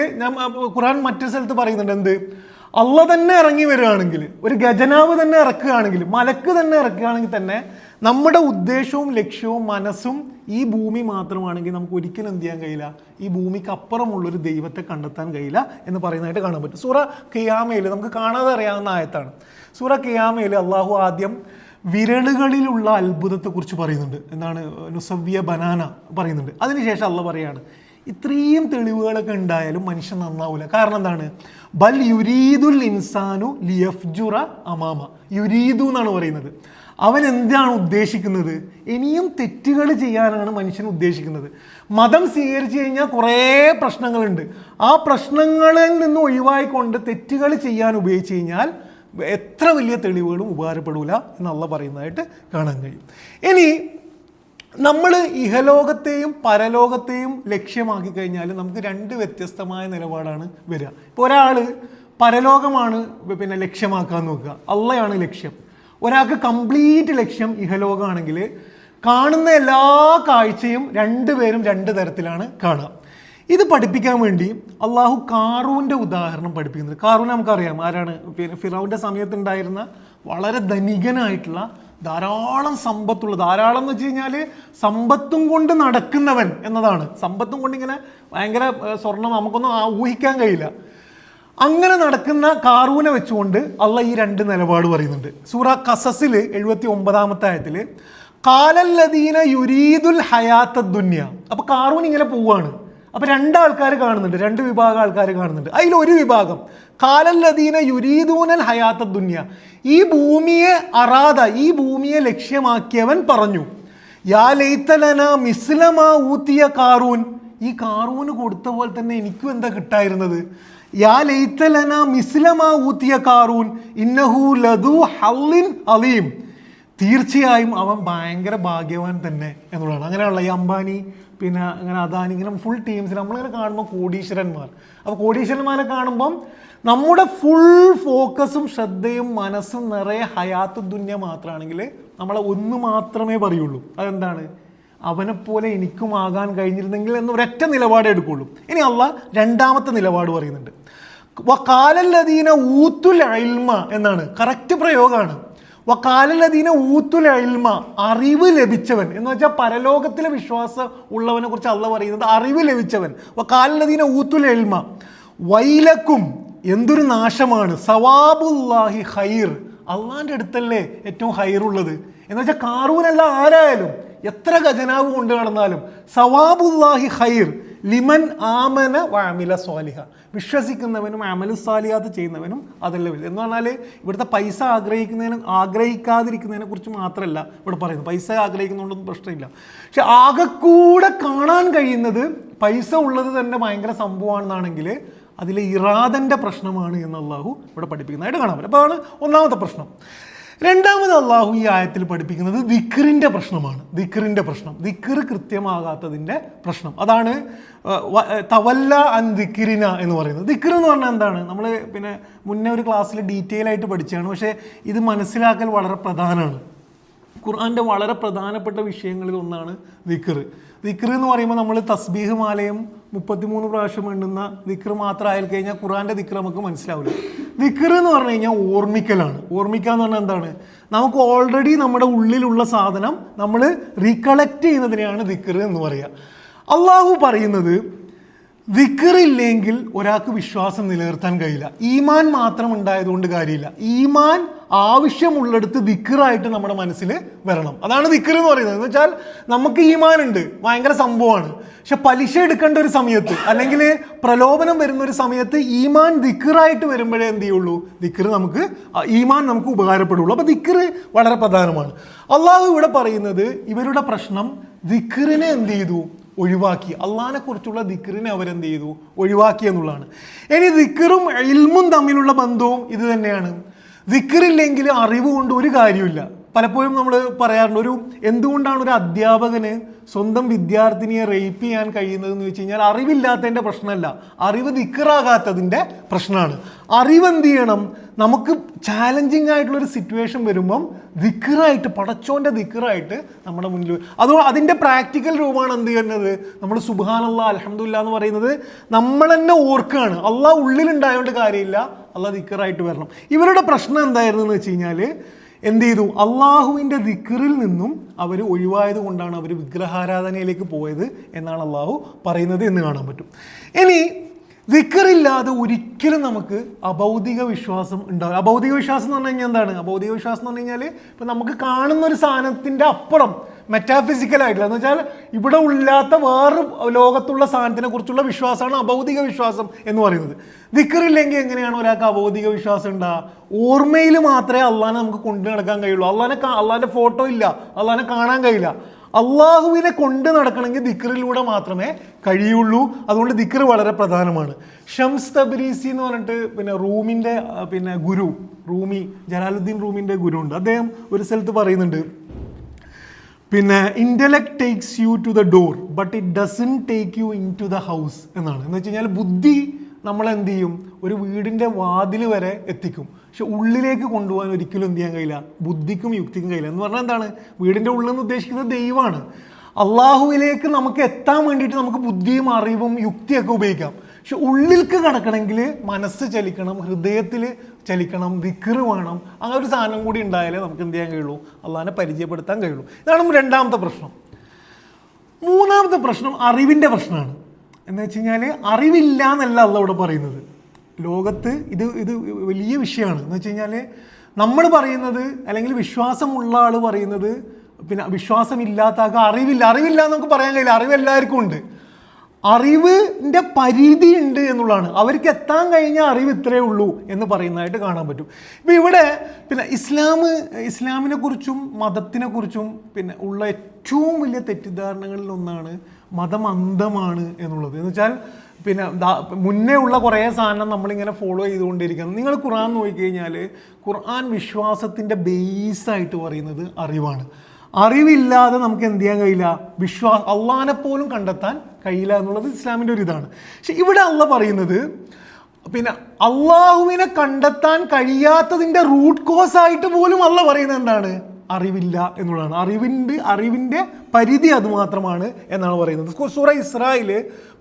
ഖുർആൻ മറ്റൊരു സ്ഥലത്ത് പറയുന്നുണ്ട്, എന്ത് അള്ളാഹ് തന്നെ ഇറങ്ങി വരികയാണെങ്കിൽ, ഒരു ഖജനാവ് തന്നെ ഇറക്കുകയാണെങ്കിൽ, മലക്ക് തന്നെ ഇറക്കുകയാണെങ്കിൽ തന്നെ നമ്മുടെ ഉദ്ദേശവും ലക്ഷ്യവും മനസ്സും ഈ ഭൂമി മാത്രമാണെങ്കിൽ നമുക്ക് ഒരിക്കലും എന്ത് ചെയ്യാൻ കഴിയില്ല, ഈ ഭൂമിക്ക് അപ്പുറമുള്ളൊരു ദൈവത്തെ കണ്ടെത്താൻ കഴിയില്ല എന്ന് പറയുന്നതായിട്ട് കാണാൻ പറ്റും. സൂറ ഖിയാമയിൽ നമുക്ക് കാണാതെ അറിയാവുന്ന ആയത്താണ്. സൂറ ഖിയാമയിൽ അള്ളാഹു ആദ്യം വിരലുകളിലുള്ള അത്ഭുതത്തെക്കുറിച്ച് പറയുന്നുണ്ട്. എന്താണ്? നുസവ്യ ബനാന പറയുന്നുണ്ട്. അതിനുശേഷം അള്ളാഹ് പറയാണ് ഇത്രയും തെളിവുകളൊക്കെ ഉണ്ടായാലും മനുഷ്യൻ നന്നാവില്ല. കാരണം എന്താണ്? ബൽ യുരീദുൽ ഇൻസാനു ലിയഫ്ജുറ അമാമ. യുരീദു എന്നാണ് പറയുന്നത്. അവൻ എന്താണ് ഉദ്ദേശിക്കുന്നത്? ഇനിയും തെറ്റുകൾ ചെയ്യാനാണ് മനുഷ്യൻ ഉദ്ദേശിക്കുന്നത്. മതം സ്വീകരിച്ചു കഴിഞ്ഞാൽ കുറേ പ്രശ്നങ്ങളുണ്ട്. ആ പ്രശ്നങ്ങളിൽ നിന്ന് ഒഴിവായിക്കൊണ്ട് തെറ്റുകൾ ചെയ്യാൻ ഉപയോഗിച്ച് കഴിഞ്ഞാൽ എത്ര വലിയ തെളിവുകളും ഉപകാരപ്പെടില്ല എന്നുള്ള പറയുന്നതായിട്ട് കാണാൻ കഴിയും. ഇനി നമ്മൾ ഇഹലോകത്തെയും പരലോകത്തെയും ലക്ഷ്യമാക്കി കഴിഞ്ഞാൽ നമുക്ക് രണ്ട് വ്യത്യസ്തമായ നിലപാടാണ് വരിക. ഇപ്പോൾ ഒരാൾ പരലോകമാണ് ലക്ഷ്യമാക്കാൻ നോക്കുക, അള്ളയാണ് ലക്ഷ്യം. ഒരാൾക്ക് കംപ്ലീറ്റ് ലക്ഷ്യം ഇഹലോകമാണെങ്കിൽ കാണുന്ന എല്ലാ കാഴ്ചയും രണ്ടുപേരും രണ്ട് തരത്തിലാണ് കാണുക. ഇത് പഠിപ്പിക്കാൻ വേണ്ടി അള്ളാഹു കാറൂൻ്റെ ഉദാഹരണം പഠിപ്പിക്കുന്നത്. കാറൂൻ നമുക്കറിയാം ആരാണ്? ഫിറൗൻ്റെ സമയത്തുണ്ടായിരുന്ന വളരെ ധനികനായിട്ടുള്ള, ധാരാളം സമ്പത്തുള്ള, ധാരാളം എന്ന് വെച്ച് കഴിഞ്ഞാൽ സമ്പത്തും കൊണ്ട് നടക്കുന്നവൻ എന്നതാണ്. സമ്പത്തും കൊണ്ട് ഇങ്ങനെ ഭയങ്കര സ്വർണം നമുക്കൊന്നും ഊഹിക്കാൻ കഴിയില്ല. അങ്ങനെ നടക്കുന്ന കാറൂനെ വെച്ചുകൊണ്ട് അള്ളാഹ് ഈ രണ്ട് നിലപാട് പറയുന്നുണ്ട്. സൂറ ഖസസിൽ 79-ാമത്തെ ആയത്തിൽ ഖാലല്ലദീന യുരീദുൽ ഹയാത്ത ദുന്യ. അപ്പോൾ കാറൂൻ ഇങ്ങനെ പോവുകയാണ്. അപ്പോൾ രണ്ടാൾക്കാർ കാണുന്നുണ്ട്, രണ്ട് വിഭാഗം ആൾക്കാർ കാണുന്നുണ്ട്. അതിലൊരു വിഭാഗം ഖാലല്ലദീന യുരീദൂനൽ ഹയാത്ത ദുന്യ, ഈ ഭൂമിയെ അറാദ, ഈ ഭൂമിയെ ലക്ഷ്യമാക്കിയവൻ പറഞ്ഞു യാ ലൈതലന മിസ്ലമാ ഊതിയ കാറൂൻ, ഈ കാറൂന് കൊടുത്ത പോലെ തന്നെ എനിക്കും എന്താ കിട്ടായിരുന്നത്. യാ ലൈതലന മിസ്ലമാ ഊതിയ കാറൂൻ ഇന്നഹു ലദു ഹള്ളിൻ അലീം, തീർച്ചയായും അവൻ ഭയങ്കര ഭാഗ്യവാൻ തന്നെ എന്നുള്ളതാണ്. അങ്ങനെയുള്ള ഈ അംബാനി പിന്നെ അങ്ങനെ അദാനി ഇങ്ങനെ ഫുൾ ടീംസ് നമ്മളിങ്ങനെ കാണുമ്പോൾ കോടീശ്വരന്മാർ. അപ്പോൾ കോടീശ്വരന്മാരെ കാണുമ്പം നമ്മുടെ ഫുൾ ഫോക്കസും ശ്രദ്ധയും മനസ്സും നിറയെ ഹയാത്ത് ദുന്യ മാത്രമാണെങ്കിൽ നമ്മളെ ഒന്ന് മാത്രമേ പറയുള്ളൂ, അതെന്താണ്? അവനെപ്പോലെ എനിക്കും ആകാൻ കഴിഞ്ഞിരുന്നെങ്കിൽ എന്ന് ഒരൊറ്റ നിലപാടേ എടുക്കുള്ളൂ. ഇനി അള്ളാഹ് രണ്ടാമത്തെ നിലപാട് പറയുന്നുണ്ട്. വഖാലല്ലദീന ഊത്തുൽ ഇൽമ എന്നാണ് കറക്റ്റ് പ്രയോഗമാണ്. വഖാലല്ലദീന ഊത്തുൽ ഇൽമ, അറിവ് ലഭിച്ചവൻ എന്ന് വെച്ചാൽ പരലോകത്തിലെ വിശ്വാസം ഉള്ളവനെ കുറിച്ച് അള്ളാഹ് പറയുന്നത് അറിവ് ലഭിച്ചവൻ. വഖാലല്ലദീന ഊത്തുൽ ഇൽമ വൈലക്കും, എന്തൊരു നാശമാണ്, സവാബുല്ലാഹി ഖൈർ, അള്ളാഹിൻ്റെ അടുത്തല്ലേ ഏറ്റവും ഹൈറുള്ളത്. എന്ന് വെച്ചാൽ കാറൂനല്ല ആരായാലും എത്ര ഖജനാവ് കൊണ്ട് നടന്നാലും സവാബുല്ലാഹി ഖൈർ, ലിമൻ ആമന വഅമില സ്വാലിഹ, വിശ്വസിക്കുന്നവനും അമലു സ്വാലിഹാത്ത് ചെയ്യുന്നവനും അതല്ല വലുത്. എന്ന് പറഞ്ഞാൽ ഇവിടുത്തെ പൈസ ആഗ്രഹിക്കാതിരിക്കുന്നതിനെ കുറിച്ച് മാത്രമല്ല ഇവിടെ പറയുന്നത്. പൈസ ആഗ്രഹിക്കുന്നതുകൊണ്ടൊന്നും പ്രശ്നമില്ല. പക്ഷെ ആകെക്കൂടെ കാണാൻ കഴിയുന്നത് പൈസ ഉള്ളത് തന്നെ ഭയങ്കര സംഭവമാണെന്നാണെങ്കിൽ അതിലെ ഇറാദൻ്റെ പ്രശ്നമാണ് എന്ന് അള്ളാഹു ഇവിടെ പഠിപ്പിക്കുന്നതായിട്ട് കാണാൻ പറ്റും. അപ്പോൾ അതാണ് ഒന്നാമത്തെ പ്രശ്നം. രണ്ടാമത് അള്ളാഹു ഈ ആയത്തിൽ പഠിപ്പിക്കുന്നത് ദിക്റിൻ്റെ പ്രശ്നമാണ്. ദിക്റിൻ്റെ പ്രശ്നം, ദിക്ർ കൃത്യമാകാത്തതിൻ്റെ പ്രശ്നം. അതാണ് തവല്ല അൻ ദിക്റിന എന്ന് പറയുന്നത്. ദിക്ർ എന്ന് പറഞ്ഞാൽ എന്താണ്? നമ്മൾ പിന്നെ മുന്നേ ഒരു ക്ലാസ്സിൽ ഡീറ്റെയിൽ ആയിട്ട് പഠിച്ചതാണ്. പക്ഷേ ഇത് മനസ്സിലാക്കൽ വളരെ പ്രധാനമാണ്. ഖുർആൻ്റെ വളരെ പ്രധാനപ്പെട്ട വിഷയങ്ങളിൽ ഒന്നാണ് ദിക്ർ. ദിക്ർ എന്ന് പറയുമ്പോൾ നമ്മൾ തസ്ബീഹ് മാലയും 33 പ്രാവശ്യം വേണ്ടുന്ന ദിക്ർ മാത്രം ആയി കഴിഞ്ഞാൽ ഖുർആൻ്റെ ദിക്ർ നമുക്ക് മനസ്സിലാവില്ല. ദിക്ർ എന്ന് പറഞ്ഞു കഴിഞ്ഞാൽ ഓർമ്മിക്കലാണ്. ഓർമ്മിക്കുക എന്ന് പറഞ്ഞാൽ എന്താണ്? നമുക്ക് ഓൾറെഡി നമ്മുടെ ഉള്ളിലുള്ള സാധനം നമ്മൾ റീകളക്ട് ചെയ്യുന്നതിനെയാണ് ദിക്ർ എന്ന് പറയുക. അള്ളാഹു പറയുന്നത് ദിക്റില്ലെങ്കിൽ ഒരാൾക്ക് വിശ്വാസം നിലനിർത്താൻ കഴിയില്ല. ഈമാൻ മാത്രം ഉണ്ടായതുകൊണ്ട് കാര്യമില്ല. ഈമാൻ ആവശ്യമുള്ളിടത്ത് ദിക്റായിട്ട് നമ്മുടെ മനസ്സിൽ വരണം. അതാണ് ദിക്ർ എന്ന് പറയുന്നത്. എന്ന് വെച്ചാൽ നമുക്ക് ഈമാൻ ഉണ്ട്, ഭയങ്കര സംഭവമാണ്. പക്ഷെ പലിശ എടുക്കേണ്ട ഒരു സമയത്ത് അല്ലെങ്കിൽ പ്രലോഭനം വരുന്ന ഒരു സമയത്ത് ഈമാൻ ദിക്റായിട്ട് വരുമ്പോഴേ എന്ത് ചെയ്യുള്ളൂ? ദിക്ർ നമുക്ക് ഈമാൻ നമുക്ക് ഉപകാരപ്പെടുള്ളൂ. അപ്പോൾ ദിക്ർ വളരെ പ്രധാനമാണ്. അള്ളാഹു ഇവിടെ പറയുന്നത് ഇവരുടെ പ്രശ്നം ദിക്റിനെ എന്ത് ചെയ്തു? ഒഴിവാക്കി. അള്ളാഹിനെ കുറിച്ചുള്ള ദിക്റിനെ അവരെന്ത് ചെയ്തു? ഒഴിവാക്കി എന്നുള്ളതാണ്. ഇനി ദിക്റും ഇൽമും തമ്മിലുള്ള ബന്ധവും ഇത് തന്നെയാണ്. ദിക്റില്ലെങ്കിൽ അറിവ് കൊണ്ട് ഒരു കാര്യമില്ല. പലപ്പോഴും നമ്മൾ പറയാറുണ്ട്, എന്തുകൊണ്ടാണ് ഒരു അധ്യാപകന് സ്വന്തം വിദ്യാർത്ഥിനിയെ റേപ്പ് ചെയ്യാൻ കഴിയുന്നതെന്ന് വെച്ച് കഴിഞ്ഞാൽ അറിവില്ലാത്തതിൻ്റെ പ്രശ്നമല്ല, അറിവ് ദിക്റാകാത്തതിൻ്റെ പ്രശ്നമാണ്. അറിവ് എന്ത് ചെയ്യണം? നമുക്ക് ചാലഞ്ചിങ് ആയിട്ടുള്ളൊരു സിറ്റുവേഷൻ വരുമ്പം ദിക്റായിട്ട്, പടച്ചോൻ്റെ ദിക്റായിട്ട് നമ്മുടെ മുന്നിൽ അതിൻ്റെ പ്രാക്ടിക്കൽ രൂപമാണ് എന്ത് ചെയ്യുന്നത്? നമ്മൾ സുബ്ഹാനല്ലാഹ് അൽഹംദുലില്ലാഹ് എന്ന് പറയുന്നത് നമ്മൾ തന്നെ ഓർക്കുകയാണ്. അള്ളാഹ് ഉള്ളിലുണ്ടായതുകൊണ്ട് കാര്യമില്ല, അള്ളാഹ് ദിക്റായിട്ട് വരണം. ഇവരുടെ പ്രശ്നം എന്തായിരുന്നു എന്ന് വെച്ച് കഴിഞ്ഞാൽ എന്ത് ചെയ്തു? അള്ളാഹുവിൻ്റെ ദിക്റിൽ നിന്നും അവർ ഒഴിവായത് കൊണ്ടാണ് അവർ വിഗ്രഹാരാധനയിലേക്ക് പോയത് എന്നാണ് അള്ളാഹു പറയുന്നത് എന്ന് കാണാൻ പറ്റും. ഇനി ദിക്റില്ലാതെ ഒരിക്കലും നമുക്ക് അഭൗതിക വിശ്വാസം ഉണ്ടാവില്ല. അഭൗതിക വിശ്വാസം എന്ന് പറഞ്ഞു കഴിഞ്ഞാൽ എന്താണ്? അഭൗതിക വിശ്വാസം എന്ന് പറഞ്ഞു കഴിഞ്ഞാൽ ഇപ്പം നമുക്ക് കാണുന്ന ഒരു സാധനത്തിൻ്റെ അപ്പുറം മെറ്റാഫിസിക്കലായിട്ടുള്ള, എന്ന് വെച്ചാൽ ഇവിടെ ഇല്ലാത്ത വേറെ ലോകത്തുള്ള സാധനത്തിനെ കുറിച്ചുള്ള വിശ്വാസമാണ് അഭൗതിക വിശ്വാസം എന്ന് പറയുന്നത്. ദിക്റില്ലെങ്കിൽ എങ്ങനെയാണ് ഒരാൾക്ക് അഭൗതിക വിശ്വാസം ഉണ്ടാകുക? ഓർമ്മയിൽ മാത്രമേ അള്ളാഹിനെ നമുക്ക് കൊണ്ടു നടക്കാൻ കഴിയുള്ളൂ. അള്ളാഹിൻ്റെ ഫോട്ടോ ഇല്ല, അള്ളാഹിനെ കാണാൻ കഴിയില്ല. അള്ളാഹുവിനെ കൊണ്ട് നടക്കണമെങ്കിൽ ദിക്റിലൂടെ മാത്രമേ കഴിയുള്ളൂ. അതുകൊണ്ട് ദിക്ർ വളരെ പ്രധാനമാണ്. ഷംസ് തബ്രീസി എന്ന് പറഞ്ഞിട്ട് റൂമിൻ്റെ ഗുരു, ജലാലുദ്ദീൻ റൂമിൻ്റെ ഗുരു ഉണ്ട്. അദ്ദേഹം ഒരു സ്ഥലത്ത് പറയുന്നുണ്ട്, intellect takes you to the door but it doesn't take you into the house എന്നാണ്. എന്ന് വെച്ച് കഴിഞ്ഞാൽ ബുദ്ധി നമ്മളെന്ത് ചെയ്യും? ഒരു വീടിൻ്റെ വാതിൽ വരെ എത്തിക്കും, പക്ഷെ ഉള്ളിലേക്ക് കൊണ്ടുപോകാൻ ഒരിക്കലും എന്ത് ചെയ്യാൻ കഴിയില്ല, ബുദ്ധിക്കും യുക്തിക്കും കഴിയില്ല. എന്ന് പറഞ്ഞാൽ എന്താണ്? വീടിൻ്റെ ഉള്ളിൽ നിന്ന് ഉദ്ദേശിക്കുന്നത് ദൈവമാണ്. അള്ളാഹുവിലേക്ക് നമുക്ക് എത്താൻ വേണ്ടിയിട്ട് നമുക്ക് ബുദ്ധിയും അറിവും യുക്തിയൊക്കെ ഉപയോഗിക്കാം. പക്ഷെ ഉള്ളിലേക്ക് കടക്കണമെങ്കിൽ മനസ്സ് ചലിക്കണം, ഹൃദയത്തിൽ ചലിക്കണം, ദിക്ർ വേണം. അങ്ങനെ ഒരു സാധനം കൂടി ഉണ്ടായാലേ നമുക്ക് എന്ത് ചെയ്യാൻ കഴിയുള്ളൂ? അള്ളാഹിനെ പരിചയപ്പെടുത്താൻ കഴിയുള്ളൂ. ഇതാണ് രണ്ടാമത്തെ പ്രശ്നം. മൂന്നാമത്തെ പ്രശ്നം അറിവിൻ്റെ പ്രശ്നമാണ്. എന്ന് വെച്ച് കഴിഞ്ഞാൽ അറിവില്ല എന്നല്ല അള്ളാഹ് ഇവിടെ പറയുന്നത്. ലോകത്ത് ഇത് വലിയ വിഷയമാണ്. എന്ന് വെച്ച് കഴിഞ്ഞാൽ നമ്മൾ പറയുന്നത്, അല്ലെങ്കിൽ വിശ്വാസമുള്ള ആൾ പറയുന്നത്, വിശ്വാസമില്ലാത്ത ആൾക്ക് അറിവില്ല എന്ന് നമുക്ക് പറയാൻ കഴിയില്ല. അറിവ് എല്ലാവർക്കും ഉണ്ട്. അറിവിൻ്റെ പരിധി ഉണ്ട് എന്നുള്ളതാണ്. അവർക്ക് എത്താൻ കഴിഞ്ഞ അറിവ് ഇത്രയേ ഉള്ളൂ എന്ന് പറയുന്നതായിട്ട് കാണാൻ പറ്റും. ഇപ്പം ഇവിടെ ഇസ്ലാമിനെ കുറിച്ചും മതത്തിനെ കുറിച്ചും ഉള്ള ഏറ്റവും വലിയ തെറ്റിദ്ധാരണകളിൽ ഒന്നാണ് മതം അന്ധമാണ് എന്നുള്ളത്. എന്ന് വെച്ചാൽ മുന്നേ ഉള്ള കുറേ സാധനം നമ്മളിങ്ങനെ ഫോളോ ചെയ്തുകൊണ്ടിരിക്കണം. നിങ്ങൾ ഖുർആൻ നോക്കിക്കഴിഞ്ഞാൽ ഖുർആൻ വിശ്വാസത്തിൻ്റെ ബേസായിട്ട് പറയുന്നത് അറിവാണ്. അറിവില്ലാതെ നമുക്ക് എന്ത് ചെയ്യാൻ കഴിയില്ല? അള്ളാഹിനെ പോലും കണ്ടെത്താൻ കഴിയില്ല എന്നുള്ളത് ഇസ്ലാമിൻ്റെ ഒരു ഇതാണ്. പക്ഷെ ഇവിടെ അള്ളാഹ് പറയുന്നത് അള്ളാഹുവിനെ കണ്ടെത്താൻ കഴിയാത്തതിൻ്റെ റൂട്ട് കോസ് ആയിട്ട് പോലും അള്ളാഹ് പറയുന്നത് എന്താണ്? അറിവില്ല എന്നുള്ളതാണ്. അറിവിൻ്റെ പരിധി അത് മാത്രമാണ് എന്നാണ് പറയുന്നത്. സൂറ ഇസ്രായിൽ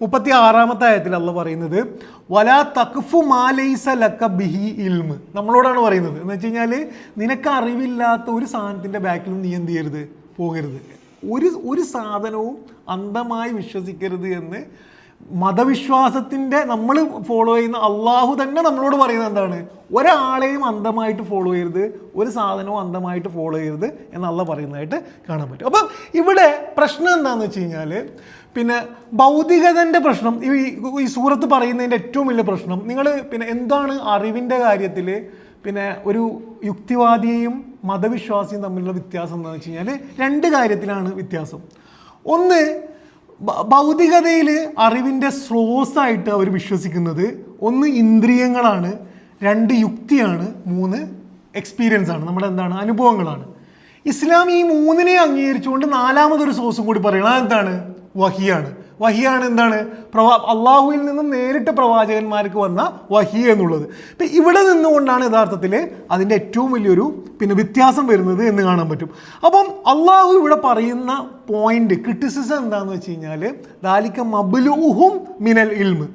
36-ാമത്തെ ആയത്തിൽ അള്ളാഹ് പറയുന്നത് വലാ തഖ്ഫു മാ ലൈസ ലക ബിഹി ഇൽമ്, നമ്മളോടാണ് പറയുന്നത്. എന്ന് വെച്ച് കഴിഞ്ഞാൽ നിനക്ക് അറിവില്ലാത്ത ഒരു സാധനത്തിൻ്റെ ബാക്കിലും നീ എന്ത് ചെയ്യരുത്? പോകരുത്. ഒരു സാധനവും അന്ധമായി വിശ്വസിക്കരുത് എന്ന് മതവിശ്വാസത്തിൻ്റെ നമ്മൾ ഫോളോ ചെയ്യുന്ന അള്ളാഹു തന്നെ നമ്മളോട് പറയുന്നത് എന്താണ്? ഒരാളെയും അന്ധമായിട്ട് ഫോളോ ചെയ്യരുത്, ഒരു സാധനവും അന്ധമായിട്ട് ഫോളോ ചെയ്യരുത് എന്നുള്ള പറയുന്നതായിട്ട് കാണാൻ പറ്റും. അപ്പം ഇവിടെ പ്രശ്നം എന്താണെന്ന് വെച്ച് കഴിഞ്ഞാൽ, പിന്നെ ഭൗതികതൻ്റെ പ്രശ്നം ഈ സൂറത്ത് പറയുന്നതിൻ്റെ ഏറ്റവും വലിയ പ്രശ്നം, നിങ്ങൾ പിന്നെ എന്താണ് അറിവിൻ്റെ കാര്യത്തിൽ പിന്നെ ഒരു യുക്തിവാദിയെയും മതവിശ്വാസിയും തമ്മിലുള്ള വ്യത്യാസം എന്താണെന്ന് വെച്ച് കഴിഞ്ഞാൽ, രണ്ട് കാര്യത്തിലാണ് വ്യത്യാസം. ഒന്ന്, ഭൗതികതയിൽ അറിവിൻ്റെ സ്രോതസ്സായിട്ട് അവർ വിശ്വസിക്കുന്നത് ഒന്ന് ഇന്ദ്രിയങ്ങളാണ്, രണ്ട് യുക്തിയാണ്, മൂന്ന് എക്സ്പീരിയൻസ് ആണ്, നമ്മുടെ എന്താണ് അനുഭവങ്ങളാണ്. ഇസ്ലാം ഈ മൂന്നിനെ അംഗീകരിച്ചുകൊണ്ട് നാലാമതൊരു സോഴ്സും കൂടി പറയണം. അതെന്താണ്? വഹിയാണ്. വഹിയാണ് എന്താണ്? അള്ളാഹുവിൽ നിന്നും നേരിട്ട് പ്രവാചകന്മാർക്ക് വന്ന വഹി എന്നുള്ളത്. ഇപ്പം ഇവിടെ നിന്നുകൊണ്ടാണ് യഥാർത്ഥത്തിൽ അതിൻ്റെ ഏറ്റവും വലിയൊരു പിന്നെ വ്യത്യാസം വരുന്നത് എന്ന് കാണാൻ പറ്റും. അപ്പം അള്ളാഹു ഇവിടെ പറയുന്ന പോയിന്റ് ക്രിറ്റിസിസം എന്താണെന്ന് വെച്ച് കഴിഞ്ഞാൽ, ദാലിക മബ്ലൂഹും മിനൽ ഇൽമ്,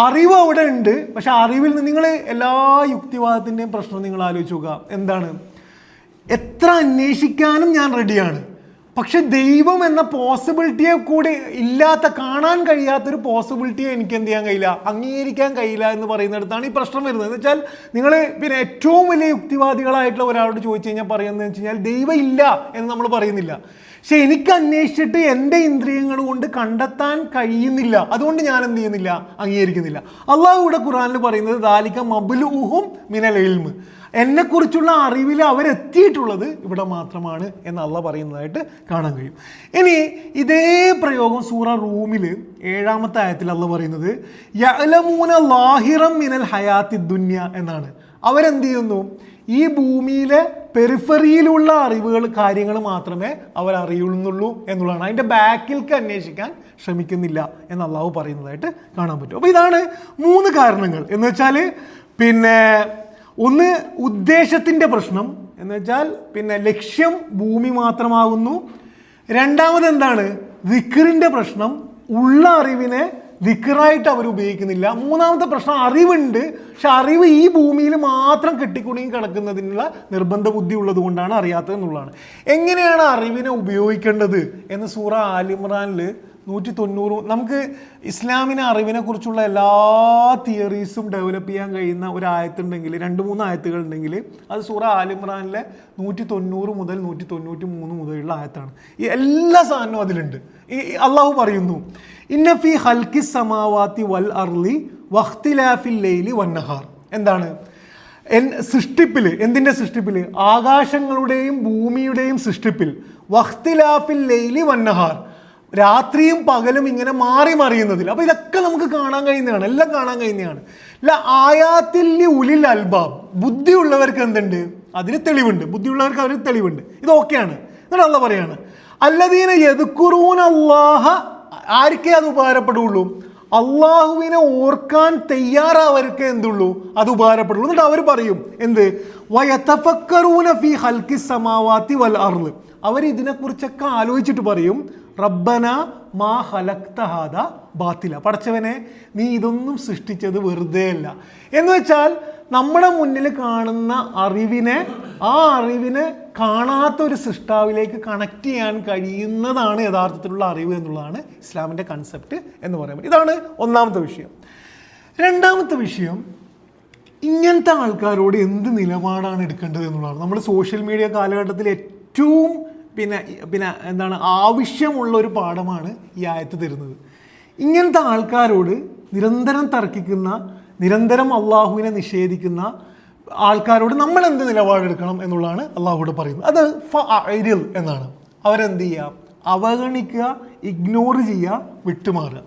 അറിവ് അവിടെ ഉണ്ട്, പക്ഷെ അറിവിൽ നിന്ന് നിങ്ങൾ എല്ലാ യുക്തിവാദത്തിൻ്റെയും പ്രശ്നം നിങ്ങൾ ആലോചിച്ച് നോക്കുക. എന്താണ്? എത്ര അന്വേഷിക്കാനും ഞാൻ റെഡിയാണ്, പക്ഷെ ദൈവം എന്ന പോസിബിലിറ്റിയെ കൂടി ഇല്ലാത്ത, കാണാൻ കഴിയാത്തൊരു പോസിബിലിറ്റിയെ എനിക്ക് എന്ത് ചെയ്യാൻ കഴിയില്ല, അംഗീകരിക്കാൻ കഴിയില്ല എന്ന് പറയുന്നിടത്താണ് ഈ പ്രശ്നം വരുന്നത്. എന്ന് വെച്ചാൽ നിങ്ങൾ പിന്നെ ഏറ്റവും വലിയ യുക്തിവാദികളായിട്ടുള്ള ഒരാളോട് ചോദിച്ചു കഴിഞ്ഞാൽ പറയുന്നത് വെച്ച് കഴിഞ്ഞാൽ ദൈവം ഇല്ല എന്ന് നമ്മൾ പറയുന്നില്ല, പക്ഷെ എനിക്ക് അന്വേഷിച്ചിട്ട് എൻ്റെ ഇന്ദ്രിയങ്ങൾ കൊണ്ട് കണ്ടെത്താൻ കഴിയുന്നില്ല, അതുകൊണ്ട് ഞാൻ എന്ത് ചെയ്യുന്നില്ല, അംഗീകരിക്കുന്നില്ല. അള്ളാഹു ഇവിടെ ഖുർആനിൽ പറയുന്നത് ദാലിക മബ്ലൂഹും മിനൽ ഇൽമ്, എന്നെക്കുറിച്ചുള്ള അറിവിൽ അവരെത്തിയിട്ടുള്ളത് ഇവിടെ മാത്രമാണ് എന്ന് അള്ളാഹ് പറയുന്നതായിട്ട് കാണാൻ കഴിയും. ഇനി ഇതേ പ്രയോഗം സൂറ റൂമിൽ 7-ാമത്തെ ആയത്തിൽ അള്ളാഹ് പറയുന്നത് യഅലമൂന ലാഹിറം മിനൽ ഹയാത്തി ദുന്യ എന്നാണ്. അവരെന്ത് ചെയ്യുന്നു? ഈ ഭൂമിയിലെ പെരിഫറിയിലുള്ള അറിവുകൾ, കാര്യങ്ങൾ മാത്രമേ അവർ അറിയുന്നുള്ളൂ എന്നുള്ളതാണ്. അതിൻ്റെ ബാക്കിലേക്ക് അന്വേഷിക്കാൻ ശ്രമിക്കുന്നില്ല എന്ന് അള്ളാഹു പറയുന്നതായിട്ട് കാണാൻ പറ്റും. അപ്പോൾ ഇതാണ് 3 കാരണങ്ങൾ. എന്ന് വെച്ചാൽ പിന്നെ ഒന്ന് ഉദ്ദേശത്തിൻ്റെ പ്രശ്നം, എന്ന് വെച്ചാൽ പിന്നെ ലക്ഷ്യം ഭൂമി മാത്രമാകുന്നു. രണ്ടാമത് എന്താണ്? ദിക്റിൻ്റെ പ്രശ്നം, ഉള്ള അറിവിനെ ദിക്റായിട്ട് അവർ ഉപയോഗിക്കുന്നില്ല. മൂന്നാമത്തെ പ്രശ്നം അറിവുണ്ട്, പക്ഷെ അറിവ് ഈ ഭൂമിയിൽ മാത്രം കെട്ടിക്കുടുങ്ങി കിടക്കുന്നതിനുള്ള നിർബന്ധ ബുദ്ധി ഉള്ളത് കൊണ്ടാണ് അറിയാത്തത് എന്നുള്ളതാണ്. എങ്ങനെയാണ് അറിവിനെ ഉപയോഗിക്കേണ്ടത് എന്ന് സൂറ ആലിമ്രാനിൽ 190 നമുക്ക് ഇസ്ലാമിനെ അറിവിനെ കുറിച്ചുള്ള എല്ലാ തിയറീസും ഡെവലപ്പ് ചെയ്യാൻ കഴിയുന്ന ഒരു ആയത്തുണ്ടെങ്കിൽ, 2-3 ആയത്തുകൾ ഉണ്ടെങ്കിൽ അത് സൂറ ആലിമ്രാനിലെ 190 മുതൽ 193 മുതലുള്ള ആയത്താണ്. ഈ എല്ലാ സാധനവും അതിലുണ്ട്. ഈ അള്ളാഹു പറയുന്നു ഇന്ന ഫീ ഖൽഖിസ് സമാവാതി വൽ അർളി വഖ്തിലാഫിൽ ലൈലി വന്നഹാർ. എന്താണ്? സൃഷ്ടിപ്പിൽ, എന്തിൻ്റെ സൃഷ്ടിപ്പിൽ? ആകാശങ്ങളുടെയും ഭൂമിയുടെയും സൃഷ്ടിപ്പിൽ, വഖ്തിലാഫിൽ ലൈലി വന്നഹാർ, രാത്രിയും പകലും ഇങ്ങനെ മാറി മറിയുന്നതിൽ. അപ്പോൾ ഇതൊക്കെ നമുക്ക് കാണാൻ കഴിയുന്നതാണ്, എല്ലാം കാണാൻ കഴിയുന്നതാണ്. ആയാത്തിൽ ഉലിൽ അൽബാബ്, ബുദ്ധിയുള്ളവർക്ക് എന്തുണ്ട്? അതിന് തെളിവുണ്ട്, ബുദ്ധിയുള്ളവർക്ക് അവർക്ക് തെളിവുണ്ട്. ഇത് ഓക്കെയാണ്. എന്നിട്ട് അള്ളാഹ് പറയാണ് അല്ലദീന യദ്കുറൂന അല്ലാഹ, ആർക്കേ അത് ഉപകാരപ്പെടുള്ളൂ? അള്ളാഹുവിനെ ഓർക്കാൻ തയ്യാറാവർക്ക് എന്തുള്ളൂ? അത് ഉപകാരപ്പെടുള്ളൂ. എന്നിട്ട് അവർ പറയും എന്ത്? വയതഫക്കറൂന ഫീ ഖൽഖിസ് സമാവാതി വൽ അർള്, അവർ ഇതിനെക്കുറിച്ചൊക്കെ ആലോചിച്ചിട്ട് പറയും റബ്ബന മാ ഖലഖ്ത ഹാദാ ബാത്തില, പടച്ചവനെ നീ ഇതൊന്നും സൃഷ്ടിച്ചത് വെറുതെ അല്ല. എന്ന് വെച്ചാൽ നമ്മുടെ മുന്നിൽ കാണുന്ന അറിവിനെ, ആ അറിവിനെ കാണാത്തൊരു സൃഷ്ടാവിലേക്ക് കണക്ട് ചെയ്യാൻ കഴിയുന്നതാണ് യഥാർത്ഥത്തിലുള്ള അറിവ് എന്നുള്ളതാണ് ഇസ്ലാമിൻ്റെ കൺസെപ്റ്റ് എന്ന് പറയാൻ പറ്റും. ഇതാണ് ഒന്നാമത്തെ വിഷയം. രണ്ടാമത്തെ വിഷയം, ഇങ്ങനത്തെ ആൾക്കാരോട് എന്ത് നിലപാടാണ് എടുക്കേണ്ടത് എന്നുള്ളതാണ്. നമ്മൾ സോഷ്യൽ മീഡിയ കാലഘട്ടത്തിൽ ഏറ്റവും പിന്നെ എന്താണ് ആവശ്യമുള്ള ഒരു പാഠമാണ് ഈ ആയത്ത് തരുന്നത്. ഇങ്ങനത്തെ ആൾക്കാരോട് നിരന്തരം തർക്കിക്കുന്ന, നിരന്തരം അള്ളാഹുവിനെ നിഷേധിക്കുന്ന ആൾക്കാരോട് നമ്മൾ എന്ത് നിലപാടെടുക്കണം എന്നുള്ളതാണ് അള്ളാഹുവിടെ പറയുന്നത്. അത് ഫഅരിൽ എന്നാണ്. അവരെന്ത് ചെയ്യുക? അവഗണിക്കുക, ഇഗ്നോർ ചെയ്യുക, വിട്ടുമാറുക.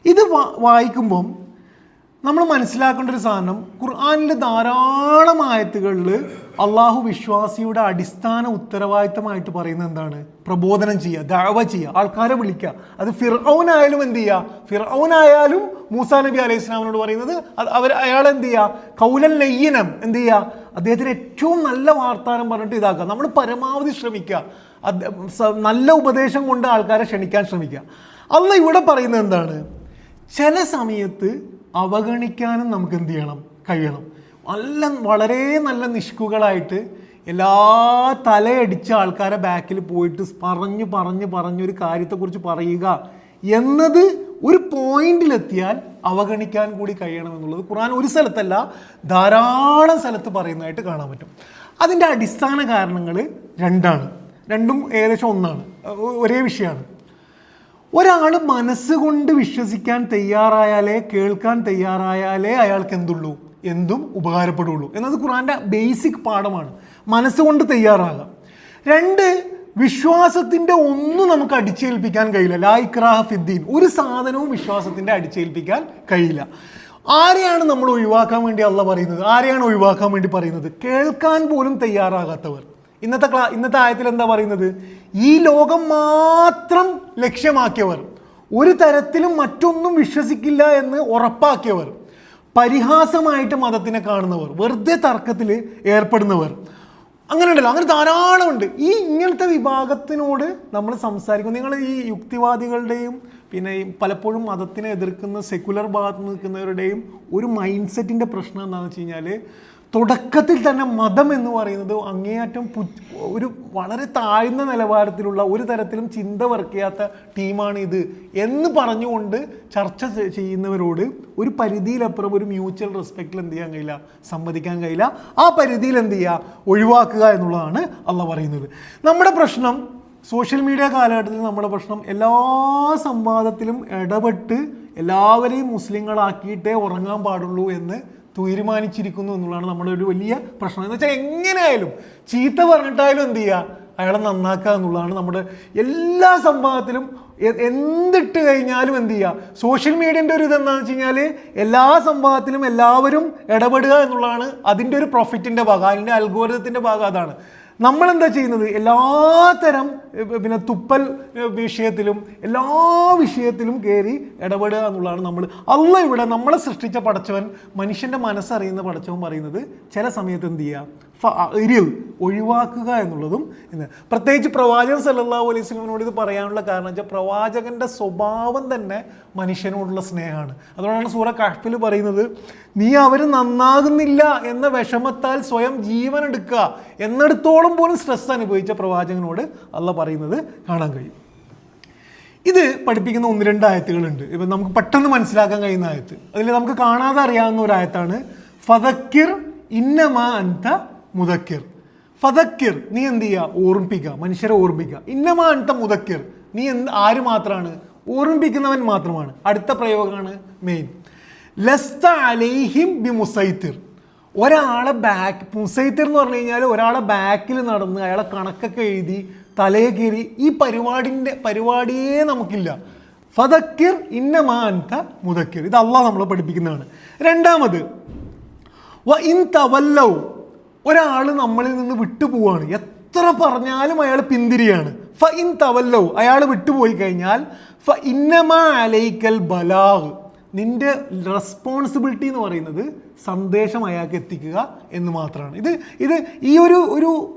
ഇത് വായിക്കുമ്പം നമ്മൾ മനസ്സിലാക്കേണ്ട ഒരു സാധനം, ഖുർആനിൽ ധാരാളം ആയത്തുകളിൽ അള്ളാഹു വിശ്വാസിയുടെ അടിസ്ഥാന ഉത്തരവാദിത്തമായിട്ട് പറയുന്നത് എന്താണ്? പ്രബോധനം ചെയ്യുക, ദഅവ ചെയ്യുക, ആൾക്കാരെ വിളിക്കുക. അത് ഫിർഔനായാലും എന്ത് ചെയ്യുക? ഫിർഔനായാലും മൂസാ നബി അലൈഹി ഇസ്ലാമിനോട് പറയുന്നത് അയാളെന്ത് ചെയ്യുക? കൗലൻ ലയ്യിനം, എന്ത് ചെയ്യുക? അദ്ദേഹത്തിന് ഏറ്റവും നല്ല വാർത്താനം പറഞ്ഞിട്ട് ഇതാക്കുക. നമ്മൾ പരമാവധി ശ്രമിക്കുക, നല്ല ഉപദേശം കൊണ്ട് ആൾക്കാരെ ക്ഷണിക്കാൻ ശ്രമിക്കുക. അള്ളാഹ് ഇവിടെ പറയുന്നത് എന്താണ്? ചില സമയത്ത് അവഗണിക്കാനും നമുക്ക് എന്ത് ചെയ്യണം? കഴിയണം. വളരെ നല്ല നിഷ്കുകളായിട്ട് എല്ലാ തലയടിച്ച ആൾക്കാരെ ബാക്കിൽ പോയിട്ട് പറഞ്ഞൊരു കാര്യത്തെക്കുറിച്ച് പറയുക എന്നത് ഒരു പോയിന്റിലെത്തിയാൽ അവഗണിക്കാൻ കൂടി കഴിയണം എന്നുള്ളത് ഖുർആൻ ഒരു സ്ഥലത്തല്ല ധാരാളം സ്ഥലത്ത് പറയുന്നതായിട്ട് കാണാൻ പറ്റും. അതിൻ്റെ അടിസ്ഥാന കാരണങ്ങൾ രണ്ടും ഏകദേശം ഒന്നാണ്, ഒരേ വിഷയമാണ്. ഒരാൾ മനസ്സുകൊണ്ട് വിശ്വസിക്കാൻ തയ്യാറായാലേ, കേൾക്കാൻ തയ്യാറായാലേ അയാൾക്ക് എന്തും ഉപകാരപ്പെടുള്ളൂ എന്നത് ഖുർആൻ്റെ ബേസിക് പാഠമാണ്. മനസ്സുകൊണ്ട് തയ്യാറാകാം. 2, വിശ്വാസത്തിൻ്റെ ഒന്നും നമുക്ക് അടിച്ചേൽപ്പിക്കാൻ കഴിയില്ല. ലാ ഇക്രാഹ ഫിദ്ദീൻ, ഒരു സാധനവും വിശ്വാസത്തിൻ്റെ അടിച്ചേൽപ്പിക്കാൻ കഴിയില്ല. ആരെയാണ് നമ്മൾ ഒഴിവാക്കാൻ വേണ്ടി അള്ളാഹ് പറയുന്നത്? ആരെയാണ് ഒഴിവാക്കാൻ വേണ്ടി പറയുന്നത്? കേൾക്കാൻ പോലും തയ്യാറാകാത്തവർ. ഇന്നത്തെ ആയത്തിൽ എന്താ പറയുന്നത്? ഈ ലോകം മാത്രം ലക്ഷ്യമാക്കിയവർ, ഒരു തരത്തിലും മറ്റൊന്നും വിശ്വസിക്കില്ല എന്ന് ഉറപ്പാക്കിയവർ, പരിഹാസമായിട്ട് മതത്തിനെ കാണുന്നവർ, വെറുതെ തർക്കത്തിൽ ഏർപ്പെടുന്നവർ, അങ്ങനെ ഉണ്ടല്ലോ, അങ്ങനെ ധാരാളമുണ്ട്. ഇങ്ങനത്തെ വിഭാഗത്തിനോട് നമ്മൾ സംസാരിക്കും. നിങ്ങൾ ഈ യുക്തിവാദികളുടെയും പിന്നെ ഈ പലപ്പോഴും മതത്തിനെ എതിർക്കുന്ന സെക്കുലർ ഭാഗത്ത് നിൽക്കുന്നവരുടെയും ഒരു മൈൻഡ് സെറ്റിൻ്റെ പ്രശ്നം എന്താണെന്ന് വെച്ച് കഴിഞ്ഞാൽ, തുടക്കത്തിൽ തന്നെ മതം എന്ന് പറയുന്നത് അങ്ങേയറ്റം ഒരു വളരെ താഴ്ന്ന നിലവാരത്തിലുള്ള, ഒരു തരത്തിലും ചിന്ത വർക്ക് ചെയ്യാത്ത ടീമാണ് ഇത് എന്ന് പറഞ്ഞുകൊണ്ട് ചർച്ച ചെയ്യുന്നവരോട് ഒരു പരിധിയിലപ്പുറം ഒരു മ്യൂച്വൽ റെസ്പെക്റ്റിൽ എന്ത് ചെയ്യാൻ കഴിയില്ല, സമ്മതിക്കാൻ കഴിയില്ല. ആ പരിധിയിൽ എന്ത് ചെയ്യുക, ഒഴിവാക്കുക എന്നുള്ളതാണ് അള്ളാഹ് പറയുന്നത്. നമ്മുടെ പ്രശ്നം സോഷ്യൽ മീഡിയ കാലഘട്ടത്തിൽ നമ്മുടെ പ്രശ്നം എല്ലാ സംവാദത്തിലും ഇടപെട്ട് എല്ലാവരെയും മുസ്ലിങ്ങളാക്കിയിട്ടേ ഉറങ്ങാൻ പാടുള്ളൂ എന്ന് തീരുമാനിച്ചിരിക്കുന്നു എന്നുള്ളതാണ് നമ്മുടെ ഒരു വലിയ പ്രശ്നം. എന്ന് വെച്ചാൽ എങ്ങനെയായാലും ചീത്ത പറഞ്ഞിട്ടായാലും എന്ത് ചെയ്യുക, അയാളെ നന്നാക്കുക എന്നുള്ളതാണ് നമ്മുടെ എല്ലാ സംഭവത്തിലും. എന്തിട്ട് കഴിഞ്ഞാലും എന്ത് ചെയ്യുക, സോഷ്യൽ മീഡിയൻ്റെ ഒരു ഇതെന്താണെന്ന് വെച്ച് കഴിഞ്ഞാൽ എല്ലാ സംഭവത്തിലും എല്ലാവരും ഇടപെടുക എന്നുള്ളതാണ് അതിൻ്റെ ഒരു പ്രോഫിറ്റിൻ്റെ ഭാഗം, അതിൻ്റെ അൽഗോരിതത്തിൻ്റെ ഭാഗം അതാണ്. നമ്മളെന്താ ചെയ്യുന്നത്? എല്ലാത്തരം പിന്നെ തുപ്പൽ വിഷയത്തിലും എല്ലാ വിഷയത്തിലും കയറി ഇടപെടുക എന്നുള്ളതാണ് നമ്മൾ. അള്ളാഹ് ഇവിടെ നമ്മളെ സൃഷ്ടിച്ച പടച്ചവൻ, മനുഷ്യൻ്റെ മനസ്സറിയുന്ന പടച്ചവൻ പറയുന്നത് ചില സമയത്ത് എന്ത് ചെയ്യുക, ഒഴിവാക്കുക എന്നുള്ളതും പ്രത്യേകിച്ച് പ്രവാചകൻ സല്ലല്ലാഹു അലൈഹി വസല്ലമയോട് ഇത് പറയാനുള്ള കാരണം വെച്ചാൽ പ്രവാചകന്റെ സ്വഭാവം തന്നെ മനുഷ്യനോടുള്ള സ്നേഹമാണ്. അതുകൊണ്ടാണ് സൂറ കഹ്ഫിൽ പറയുന്നത്, നീ അവർ നന്നാകുന്നില്ല എന്ന വിഷമത്താൽ സ്വയം ജീവൻ എടുക്കുക എന്നിടത്തോളം പോലും സ്ട്രെസ് അനുഭവിച്ച പ്രവാചകനോട് അള്ളാഹ് പറയുന്നത് കാണാൻ കഴിയും. ഇത് പഠിപ്പിക്കുന്ന 1-2 ആയത്തുകളുണ്ട്. ഇപ്പം നമുക്ക് പെട്ടെന്ന് മനസ്സിലാക്കാൻ കഴിയുന്ന ആയത്ത്, അതിൽ നമുക്ക് കാണാതെ അറിയാവുന്ന ഒരു ആയത്താണ് ഫദക്കിർ ഇന്നമാ അൻത മുദക്കിർ. ഫദക്കിർ, നീ എന്ത് ചെയ്യുക, ഓർമ്മിപ്പിക്കുക, മനുഷ്യരെ ഓർമ്മിക്കുക. ഇന്നമാ അൻത മുദക്കിർ, നീ ആര് മാത്രമാണ്, ഓർമ്മിപ്പിക്കുന്നവൻ മാത്രമാണ്. അടുത്ത പ്രയോഗമാണ് മെയിൻ. ലസ്ത അലൈഹിം ബി മുസൈത്തിർ, ഒരാളെ മുസൈത്തിർ എന്ന് പറഞ്ഞു കഴിഞ്ഞാൽ ഒരാളെ ബാക്കിൽ നടന്ന് അയാളെ കണക്കൊക്കെ എഴുതി തലയെ കയറി ഈ പരിപാടിയേ നമുക്കില്ല. ഫദക്കിർ ഇന്നമാ അൻത മുദക്കിർ, ഇത് അള്ളാഹ് നമ്മളെ പഠിപ്പിക്കുന്നതാണ്. രണ്ടാമത് വ ഇൻ തവല്ലൗ, ഒരാൾ നമ്മളിൽ നിന്ന് വിട്ടുപോവാണ്, എത്ര പറഞ്ഞാലും അയാൾ പിന്തിരിയാണ്. ഫ ഇൻ തവല്ലൗ, അയാൾ വിട്ടുപോയി കഴിഞ്ഞാൽ ഫ ഇന്നമാ അലൈക്കൽ ബലാഗ്, നിന്റെ റെസ്പോൺസിബിലിറ്റി എന്ന് പറയുന്നത് സന്ദേശം അയാൾക്ക് എത്തിക്കുക എന്ന് മാത്രമാണ്. ഇത് ഈ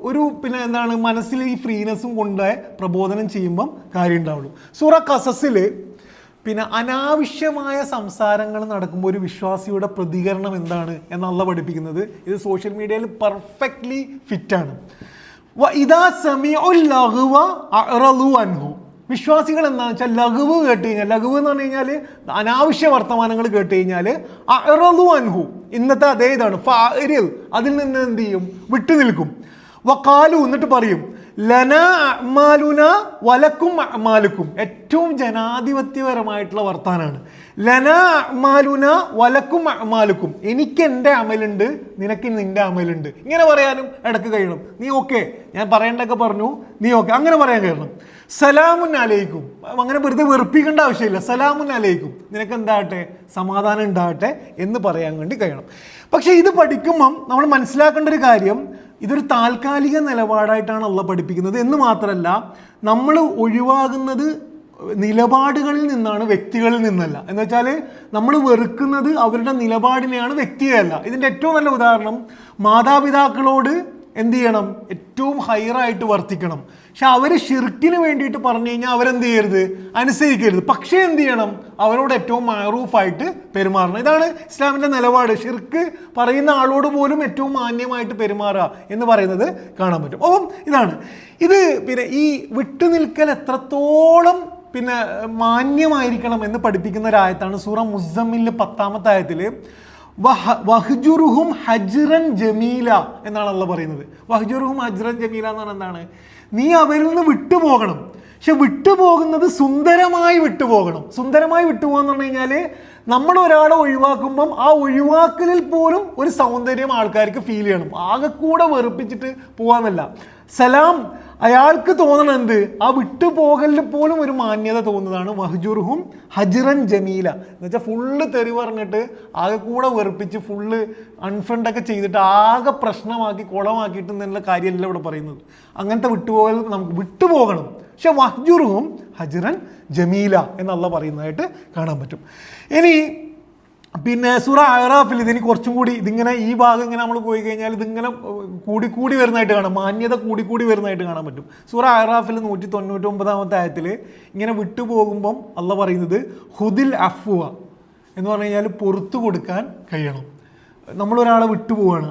ഒരു പിന്നെ എന്താണ്, മനസ്സിൽ ഈ ഫ്രീനെസ്സും കൊണ്ട് പ്രബോധനം ചെയ്യുമ്പം കാര്യം ഉണ്ടാവുള്ളൂ. സൂറ ഖസസിൽ പിന്നെ അനാവശ്യമായ സംസാരങ്ങൾ നടക്കുമ്പോൾ ഒരു വിശ്വാസിയുടെ പ്രതികരണം എന്താണ് എന്നല്ല പഠിപ്പിക്കുന്നത്. ഇത് സോഷ്യൽ മീഡിയയിൽ പെർഫെക്റ്റ്ലി ഫിറ്റാണ്. ഇദാ സമിഉൽ ലഗ്വ അഅറളു അൻഹു, വിശ്വാസികൾ എന്താണെന്ന് വെച്ചാൽ ലഘുവ് കേട്ട് കഴിഞ്ഞാൽ, ലഘുവ് എന്ന് പറഞ്ഞു കഴിഞ്ഞാൽ അനാവശ്യ വർത്തമാനങ്ങൾ കേട്ട് കഴിഞ്ഞാൽ അഅറളു അൻഹു, ഇന്നത്തെ അതേ ഇതാണ് ഫഅരിൽ, അതിൽ നിന്ന് എന്ത് ചെയ്യും, വിട്ടു നിൽക്കും. വഖാലു, എന്നിട്ട് പറയും ലന അഅ്മാലുന വലക്കും അഅ്മാലുക്കും, ഏറ്റവും ജനാധിപത്യപരമായിട്ടുള്ള വർത്താനാണ്. ലന അഅ്മാലുന വലക്കും അഅ്മാലുക്കും, എനിക്ക് എൻ്റെ അമലുണ്ട്, നിനക്ക് നിൻ്റെ അമലുണ്ട്. ഇങ്ങനെ പറയാനും ഇടയ്ക്ക് കഴിയണം. നീ ഓക്കെ, ഞാൻ പറയേണ്ടതൊക്കെ പറഞ്ഞു, നീ ഓക്കെ, അങ്ങനെ പറയാൻ കഴിയണം. സലാമുൻ അലൈക്കും, അങ്ങനെ വെറുതെ വെറുപ്പിക്കേണ്ട ആവശ്യമില്ല. സലാമുൻ അലൈക്കും, നിനക്ക് എന്താകട്ടെ, സമാധാനം ഉണ്ടാകട്ടെ എന്ന് പറയാൻ വേണ്ടി കഴിയണം. പക്ഷേ ഇത് പഠിക്കുമ്പം നമ്മൾ മനസ്സിലാക്കേണ്ട ഒരു കാര്യം, ഇതൊരു താൽക്കാലിക നിലപാടായിട്ടാണ് അള്ളാഹ് പഠിപ്പിക്കുന്നത് എന്ന് മാത്രമല്ല, നമ്മൾ ഒഴിവാകുന്നത് നിലപാടുകളിൽ നിന്നാണ്, വ്യക്തികളിൽ നിന്നല്ല. എന്ന് വെച്ചാൽ നമ്മൾ വെറുക്കുന്നത് അവരുടെ നിലപാടിനെയാണ്, വ്യക്തിയല്ല. ഇതിൻ്റെ ഏറ്റവും നല്ല ഉദാഹരണം, മാതാപിതാക്കളോട് എന്ത് ചെയ്യണം, ഏറ്റവും ഹൈറായിട്ട് വർത്തിക്കണം. പക്ഷെ അവർ ഷിർക്കിന് വേണ്ടിയിട്ട് പറഞ്ഞു കഴിഞ്ഞാൽ അവരെന്ത് ചെയ്യരുത്, അനുസരിക്കരുത്. പക്ഷേ എന്ത് ചെയ്യണം, അവരോട് ഏറ്റവും മഅറൂഫായിട്ട് പെരുമാറണം. ഇതാണ് ഇസ്ലാമിൻ്റെ നിലപാട്. ഷിർക്ക് പറയുന്ന ആളോട് പോലും ഏറ്റവും മാന്യമായിട്ട് പെരുമാറുക എന്ന് പറയുന്നത് കാണാൻ പറ്റും. അപ്പം ഇത് പിന്നെ ഈ വിട്ടുനിൽക്കൽ എത്രത്തോളം പിന്നെ മാന്യമായിരിക്കണം എന്ന് പഠിപ്പിക്കുന്ന ഒരു ആയത്താണ് സൂറ മുസ്സമ്മിലിലെ 10-ാമത്തെ ആയത്തിൽ വഹ്ജുറുഹും ഹജ്റൻ ജമീല എന്നാണ് അള്ളാഹ് പറയുന്നത്. വഹ്ജുറുഹും ഹജ്റൻ ജമീല എന്ന് പറഞ്ഞാൽ എന്താണ്? നീ അവരിൽ നിന്ന് വിട്ടുപോകണം. പക്ഷെ വിട്ടുപോകുന്നത് സുന്ദരമായി വിട്ടുപോകണം. സുന്ദരമായി വിട്ടുപോകാന്ന് പറഞ്ഞു കഴിഞ്ഞാൽ നമ്മൾ ഒരാളെ ഒഴിവാക്കുമ്പം ആ ഒഴിവാക്കലിൽ പോലും ഒരു സൗന്ദര്യം ആൾക്കാർക്ക് ഫീൽ ചെയ്യണം. ആകെ കൂടെ വെറുപ്പിച്ചിട്ട് പോവാന്നല്ല. സലാം അയാൾക്ക് തോന്നണം എന്ത്? ആ വിട്ടുപോകലിൽ പോലും ഒരു മാന്യത തോന്നുന്നതാണ് വഹ്ജുറുഹും ഹജ്റൻ ജമീല എന്ന് വെച്ചാൽ ഫുള്ള് തെറി പറഞ്ഞിട്ട് ആകെ കൂടെ വെറുപ്പിച്ച് ഫുള്ള് അൺഫ്രണ്ടൊക്കെ ചെയ്തിട്ട് ആകെ പ്രശ്നമാക്കി കുളമാക്കിയിട്ട് എന്നുള്ള കാര്യമല്ല ഇവിടെ പറയുന്നത്. അങ്ങനത്തെ വിട്ടുപോകൽ നമുക്ക് വിട്ടുപോകണം. പക്ഷെ വഹ്ജുറുഹും ഹജ്റൻ ജമീല എന്നുള്ള പറയുന്നതായിട്ട് കാണാൻ പറ്റും. ഇനി പിന്നെ സൂറ അറാഫിൽ ഇതിന് കുറച്ചും കൂടി ഇതിങ്ങനെ ഈ ഭാഗം ഇങ്ങനെ നമ്മൾ പോയി കഴിഞ്ഞാൽ ഇതിങ്ങനെ കൂടി വരുന്നതായിട്ട് കാണാം. മാന്യത കൂടി വരുന്നതായിട്ട് കാണാൻ പറ്റും. സൂറ അറാഫിൽ 199-ാമത്തെ ആയത്തിൽ ഇങ്ങനെ വിട്ടുപോകുമ്പം അള്ളാഹ് പറയുന്നത് ഹുദിൽ അഫ്വ എന്ന് പറഞ്ഞു കഴിഞ്ഞാൽ പുറത്തു കൊടുക്കാൻ കഴിയണം. നമ്മളൊരാളെ വിട്ടുപോവാണ്,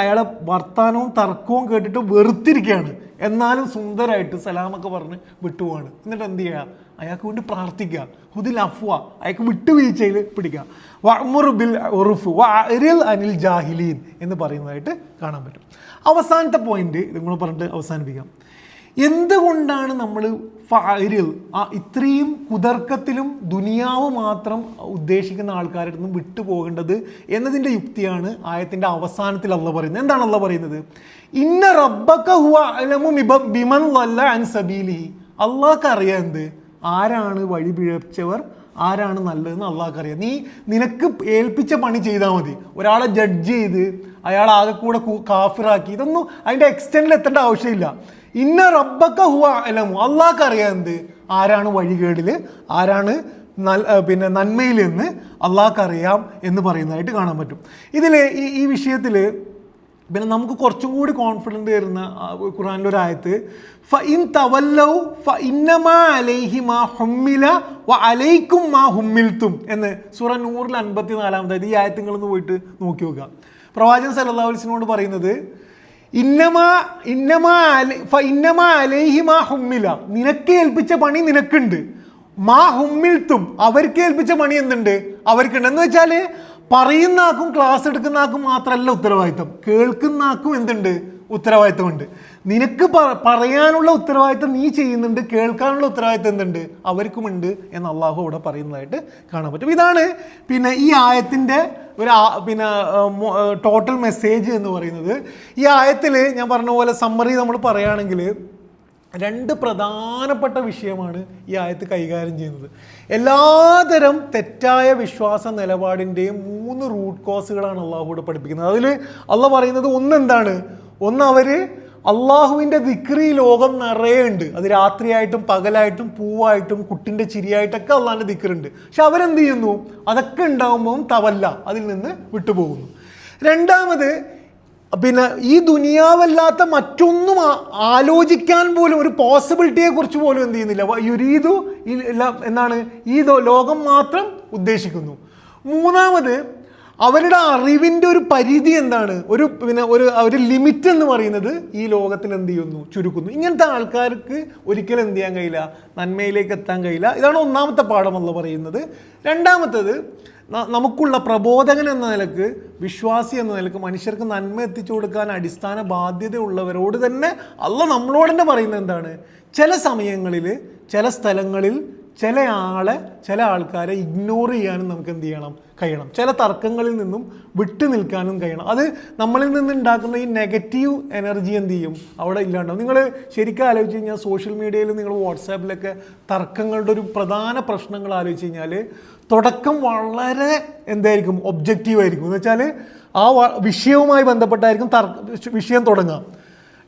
അയാളെ വർത്താനവും തർക്കവും കേട്ടിട്ട് വെറുത്തിരിക്കുകയാണ്, എന്നാലും സുന്ദരമായിട്ട് സലാമൊക്കെ പറഞ്ഞ് വിട്ടുപോവാണ്. എന്നിട്ട് എന്ത് ചെയ്യുക? അയാൾക്ക് വേണ്ടി പ്രാർത്ഥിക്കുക. ഹുദിൽ അഫ്വ, അയാൾക്ക് വിട്ടുവീഴ്ചയിൽ പിടിക്കുക. വഅ്മുർ ബിൽ ഉർഫ് വഅരിൽ അനിൽ ജാഹിലീൻ എന്ന് പറയുന്നതായിട്ട് കാണാൻ പറ്റും. അവസാനത്തെ പോയിന്റ് ഇതും കൂടെ പറഞ്ഞിട്ട് അവസാനിപ്പിക്കാം. എന്തുകൊണ്ടാണ് നമ്മൾ ഫഅരിൽ ഇത്രയും കുതർക്കത്തിലും ദുനിയാവ് മാത്രം ഉദ്ദേശിക്കുന്ന ആൾക്കാരുടെ നിന്നും വിട്ടുപോകേണ്ടത് എന്നതിൻ്റെ യുക്തിയാണ് ആയത്തിൻ്റെ അവസാനത്തിൽ അള്ളാഹ് പറയുന്നത്. എന്താണ് അള്ളാഹ് പറയുന്നത്? ഇന്ന റബ്ബക ഹുവ അഅലമു ബിമൻ ളല്ല അൻ സബീലിഹി. അള്ളാഹ്ക്ക് അറിയാം എന്ത്? ആരാണ് വഴി പിഴച്ചവർ, ആരാണ് നല്ലതെന്ന് അള്ളാഹ്ക്ക് അറിയാം. നീ നിനക്ക് ഏൽപ്പിച്ച പണി ചെയ്താൽ മതി. ഒരാളെ ജഡ്ജ് ചെയ്ത് അയാൾ ആകെ കൂടെ കാഫിറാക്കി ഇതൊന്നും അതിൻ്റെ എക്സ്റ്റെൻഡിൽ എത്തേണ്ട ആവശ്യമില്ല. ഇന്ന റബ്ബക ഹുവ അഅലമു, അള്ളാഹ്ക്ക് അറിയാം എന്ത്? ആരാണ് വഴികേടിൽ, ആരാണ് പിന്നെ നന്മയിൽ എന്ന് അള്ളാഹ്ക്ക് അറിയാം എന്ന് പറയുന്നതായിട്ട് കാണാൻ പറ്റും. ഇതിൽ ഈ വിഷയത്തിൽ പിന്നെ നമുക്ക് കുറച്ചും കൂടി കോൺഫിഡൻറ്റ് തരുന്ന ഖുർആനിലെ ഒരു ആയത്ത് ഫഇൻ തവല്ലൗ ഫഇന്നമാ അലൈഹി മാ ഹുമ്മില വഅലൈക്കും മാ ഹുമ്മിൽതും എന്ന് സൂറ നൂറിൽ 54-ാമത്തെ ഈ ആയത്ത് നിങ്ങളൊന്ന് പോയിട്ട് നോക്കി നോക്കുക. പ്രവാചകൻ സല്ലല്ലാഹു അലൈഹി വസല്ലം പറയുന്നത് ഇന്നമാ അലൈഹി മാ ഹുമ്മില, നിനക്ക് ഏൽപ്പിച്ച പണി നിനക്കുണ്ട്. മാ ഹുമ്മിൽതും, അവർക്ക് ഏൽപ്പിച്ച പണി എന്തുണ്ട്? അവർക്കുണ്ട്. എന്ന് വെച്ചാൽ പറയുന്ന ആക്കും ക്ലാസ് എടുക്കുന്ന ആക്കും മാത്രമല്ല ഉത്തരവാദിത്തം, കേൾക്കുന്ന ആക്കും എന്തുണ്ട്? ഉത്തരവാദിത്തമുണ്ട്. നിനക്ക് പറയാനുള്ള ഉത്തരവാദിത്തം നീ ചെയ്യുന്നുണ്ട്, കേൾക്കാനുള്ള ഉത്തരവാദിത്തം എന്തുണ്ട്? അവർക്കുമുണ്ട് എന്ന് അള്ളാഹു ഇവിടെ പറയുന്നതായിട്ട് കാണാൻ പറ്റും. ഇതാണ് പിന്നെ ഈ ആയത്തിൻ്റെ ഒരു പിന്നെ ടോട്ടൽ മെസ്സേജ് എന്ന് പറയുന്നത്. ഈ ആയത്തിൽ ഞാൻ പറഞ്ഞ പോലെ സമ്മറി നമ്മൾ പറയുകയാണെങ്കിൽ 2 പ്രധാനപ്പെട്ട വിഷയമാണ് ഈ ആയത്ത് കൈകാര്യം ചെയ്യുന്നത്. എല്ലാതരം തെറ്റായ വിശ്വാസ നിലപാടിൻ്റെയും 3 റൂട്ട് കോസുകളാണ് അള്ളാഹുവിടെ പഠിപ്പിക്കുന്നത്. അതിൽ അള്ളാഹ് പറയുന്നത് എന്താണ്? അവർ അള്ളാഹുവിൻ്റെ ദിക്റ് ഈ ലോകം നിറയെ ഉണ്ട്. അത് രാത്രിയായിട്ടും പകലായിട്ടും പൂവായിട്ടും കുട്ടിൻ്റെ ചിരിയായിട്ടൊക്കെ അള്ളാഹിൻ്റെ ദിക്റുണ്ട്. പക്ഷെ അവരെന്ത് ചെയ്യുന്നു? അതൊക്കെ ഉണ്ടാകുമ്പോൾ തവല്ല, അതിൽ നിന്ന് വിട്ടുപോകുന്നു. രണ്ടാമത് പിന്നെ ഈ ദുനിയാവല്ലാത്ത മറ്റൊന്നും ആലോചിക്കാൻ പോലും ഒരു പോസിബിലിറ്റിയെ കുറിച്ച് പോലും എന്ത് ചെയ്യുന്നില്ല. യുരീദു എന്നാണ് ഈ ലോകം മാത്രം ഉദ്ദേശിക്കുന്നു. മൂന്നാമത് അവരുടെ അറിവിൻ്റെ ഒരു പരിധി എന്താണ്? ഒരു ലിമിറ്റ് എന്ന് പറയുന്നത് ഈ ലോകത്തിൽ എന്ത് ചെയ്യുന്നു? ചുരുക്കുന്നു. ഇങ്ങനത്തെ ആൾക്കാർക്ക് ഒരിക്കലും എന്ത് ചെയ്യാൻ കഴിയില്ല, നന്മയിലേക്ക് എത്താൻ കഴിയില്ല. ഇതാണ് ഒന്നാമത്തെ പാഠമല്ല പറയുന്നത്. രണ്ടാമത്തേത്, നമുക്കുള്ള പ്രബോധകൻ എന്ന നിലക്ക്, വിശ്വാസി എന്ന നിലക്ക് മനുഷ്യർക്ക് നന്മ എത്തിച്ചു കൊടുക്കാൻ അടിസ്ഥാന ബാധ്യതയുള്ളവരോട് തന്നെ അള്ളാഹ് നമ്മളോട് തന്നെ പറയുന്നത് എന്താണ്? ചില സമയങ്ങളിൽ, ചില സ്ഥലങ്ങളിൽ ചില ആൾക്കാരെ ഇഗ്നോർ ചെയ്യാനും നമുക്ക് എന്ത് ചെയ്യണം? കഴിയണം. ചില തർക്കങ്ങളിൽ നിന്നും വിട്ടു നിൽക്കാനും കഴിയണം. അത് നമ്മളിൽ നിന്നുണ്ടാക്കുന്ന ഈ നെഗറ്റീവ് എനർജി എന്ത് ചെയ്യും? അവിടെ ഇല്ലാണ്ടാവും. നിങ്ങൾ ശരിക്കും ആലോചിച്ച് കഴിഞ്ഞാൽ സോഷ്യൽ മീഡിയയിൽ നിങ്ങൾ വാട്സാപ്പിലൊക്കെ തർക്കങ്ങളുടെ ഒരു പ്രധാന പ്രശ്നങ്ങൾ ആലോചിച്ച് കഴിഞ്ഞാൽ തുടക്കം വളരെ എന്തായിരിക്കും? ഒബ്ജക്റ്റീവായിരിക്കും. എന്ന് വെച്ചാൽ ആ വിഷയവുമായി ബന്ധപ്പെട്ടായിരിക്കും വിഷയം തുടങ്ങുക.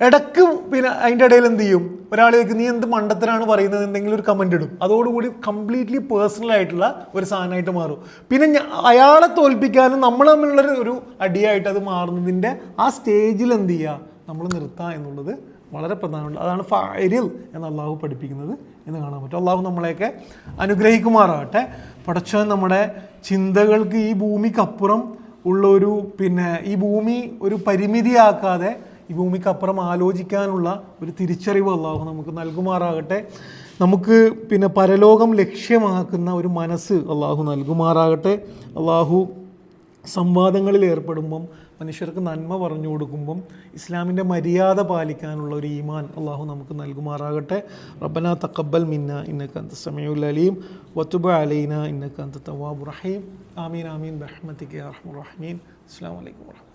ഇടയ്ക്ക് പിന്നെ അതിൻ്റെ ഇടയിൽ എന്ത് ചെയ്യും? ഒരാൾ ചോദിക്കും നീ എന്ത് മണ്ടത്തരാണ് പറയുന്നത്, എന്തെങ്കിലും ഒരു കമൻ്റ് ഇടും. അതോടുകൂടി കംപ്ലീറ്റ്ലി പേഴ്സണൽ ആയിട്ടുള്ള ഒരു സാധനമായിട്ട് മാറും. പിന്നെ അയാളെ തോൽപ്പിക്കാനും നമ്മൾ തമ്മിലുള്ള ഒരു അടിയായിട്ട് അത് മാറുന്നതിൻ്റെ ആ സ്റ്റേജിൽ എന്ത് ചെയ്യുക? നമ്മൾ നിർത്തുക എന്നുള്ളത് വളരെ പ്രധാനമുണ്ട്. അതാണ് ഫഅരിൽ എന്ന് അള്ളാഹു പഠിപ്പിക്കുന്നത് എന്ന് കാണാൻ പറ്റും. അള്ളാഹു നമ്മളെയൊക്കെ അനുഗ്രഹിക്കുമാറാകട്ടെ. പടച്ചവൻ നമ്മുടെ ചിന്തകൾക്ക് ഈ ഭൂമിക്കപ്പുറം ഉള്ള ഈ ഭൂമി ഒരു പരിമിതിയാക്കാതെ ഈ ഭൂമിക്കപ്പുറം ആലോചിക്കാനുള്ള ഒരു തിരിച്ചറിവ് അള്ളാഹു നമുക്ക് നൽകുമാറാകട്ടെ. നമുക്ക് പിന്നെ പരലോകം ലക്ഷ്യമാക്കുന്ന ഒരു മനസ്സ് അള്ളാഹു നൽകുമാറാകട്ടെ. അള്ളാഹു സംവാദങ്ങളിൽ ഏർപ്പെടുമ്പം മനുഷ്യർക്ക് നന്മ പറഞ്ഞു കൊടുക്കുമ്പം ഇസ്ലാമിൻ്റെ മര്യാദ പാലിക്കാനുള്ള ഒരു ഈമാൻ അള്ളാഹു നമുക്ക് നൽകുമാറാകട്ടെ. റബ്ബനാ തഖബ്ബൽ മിന്ന ഇന്നക അൻത സമീഉൽ അലീം വതുബ് അലൈനാ ഇന്നക അൻത തവ്വാബുർ റഹീം. ആമീൻ ആമീൻ ബിറഹ്മതിക യാ അർഹമർ റഹീമീൻ. അസ്സലാമു അലൈക്കും.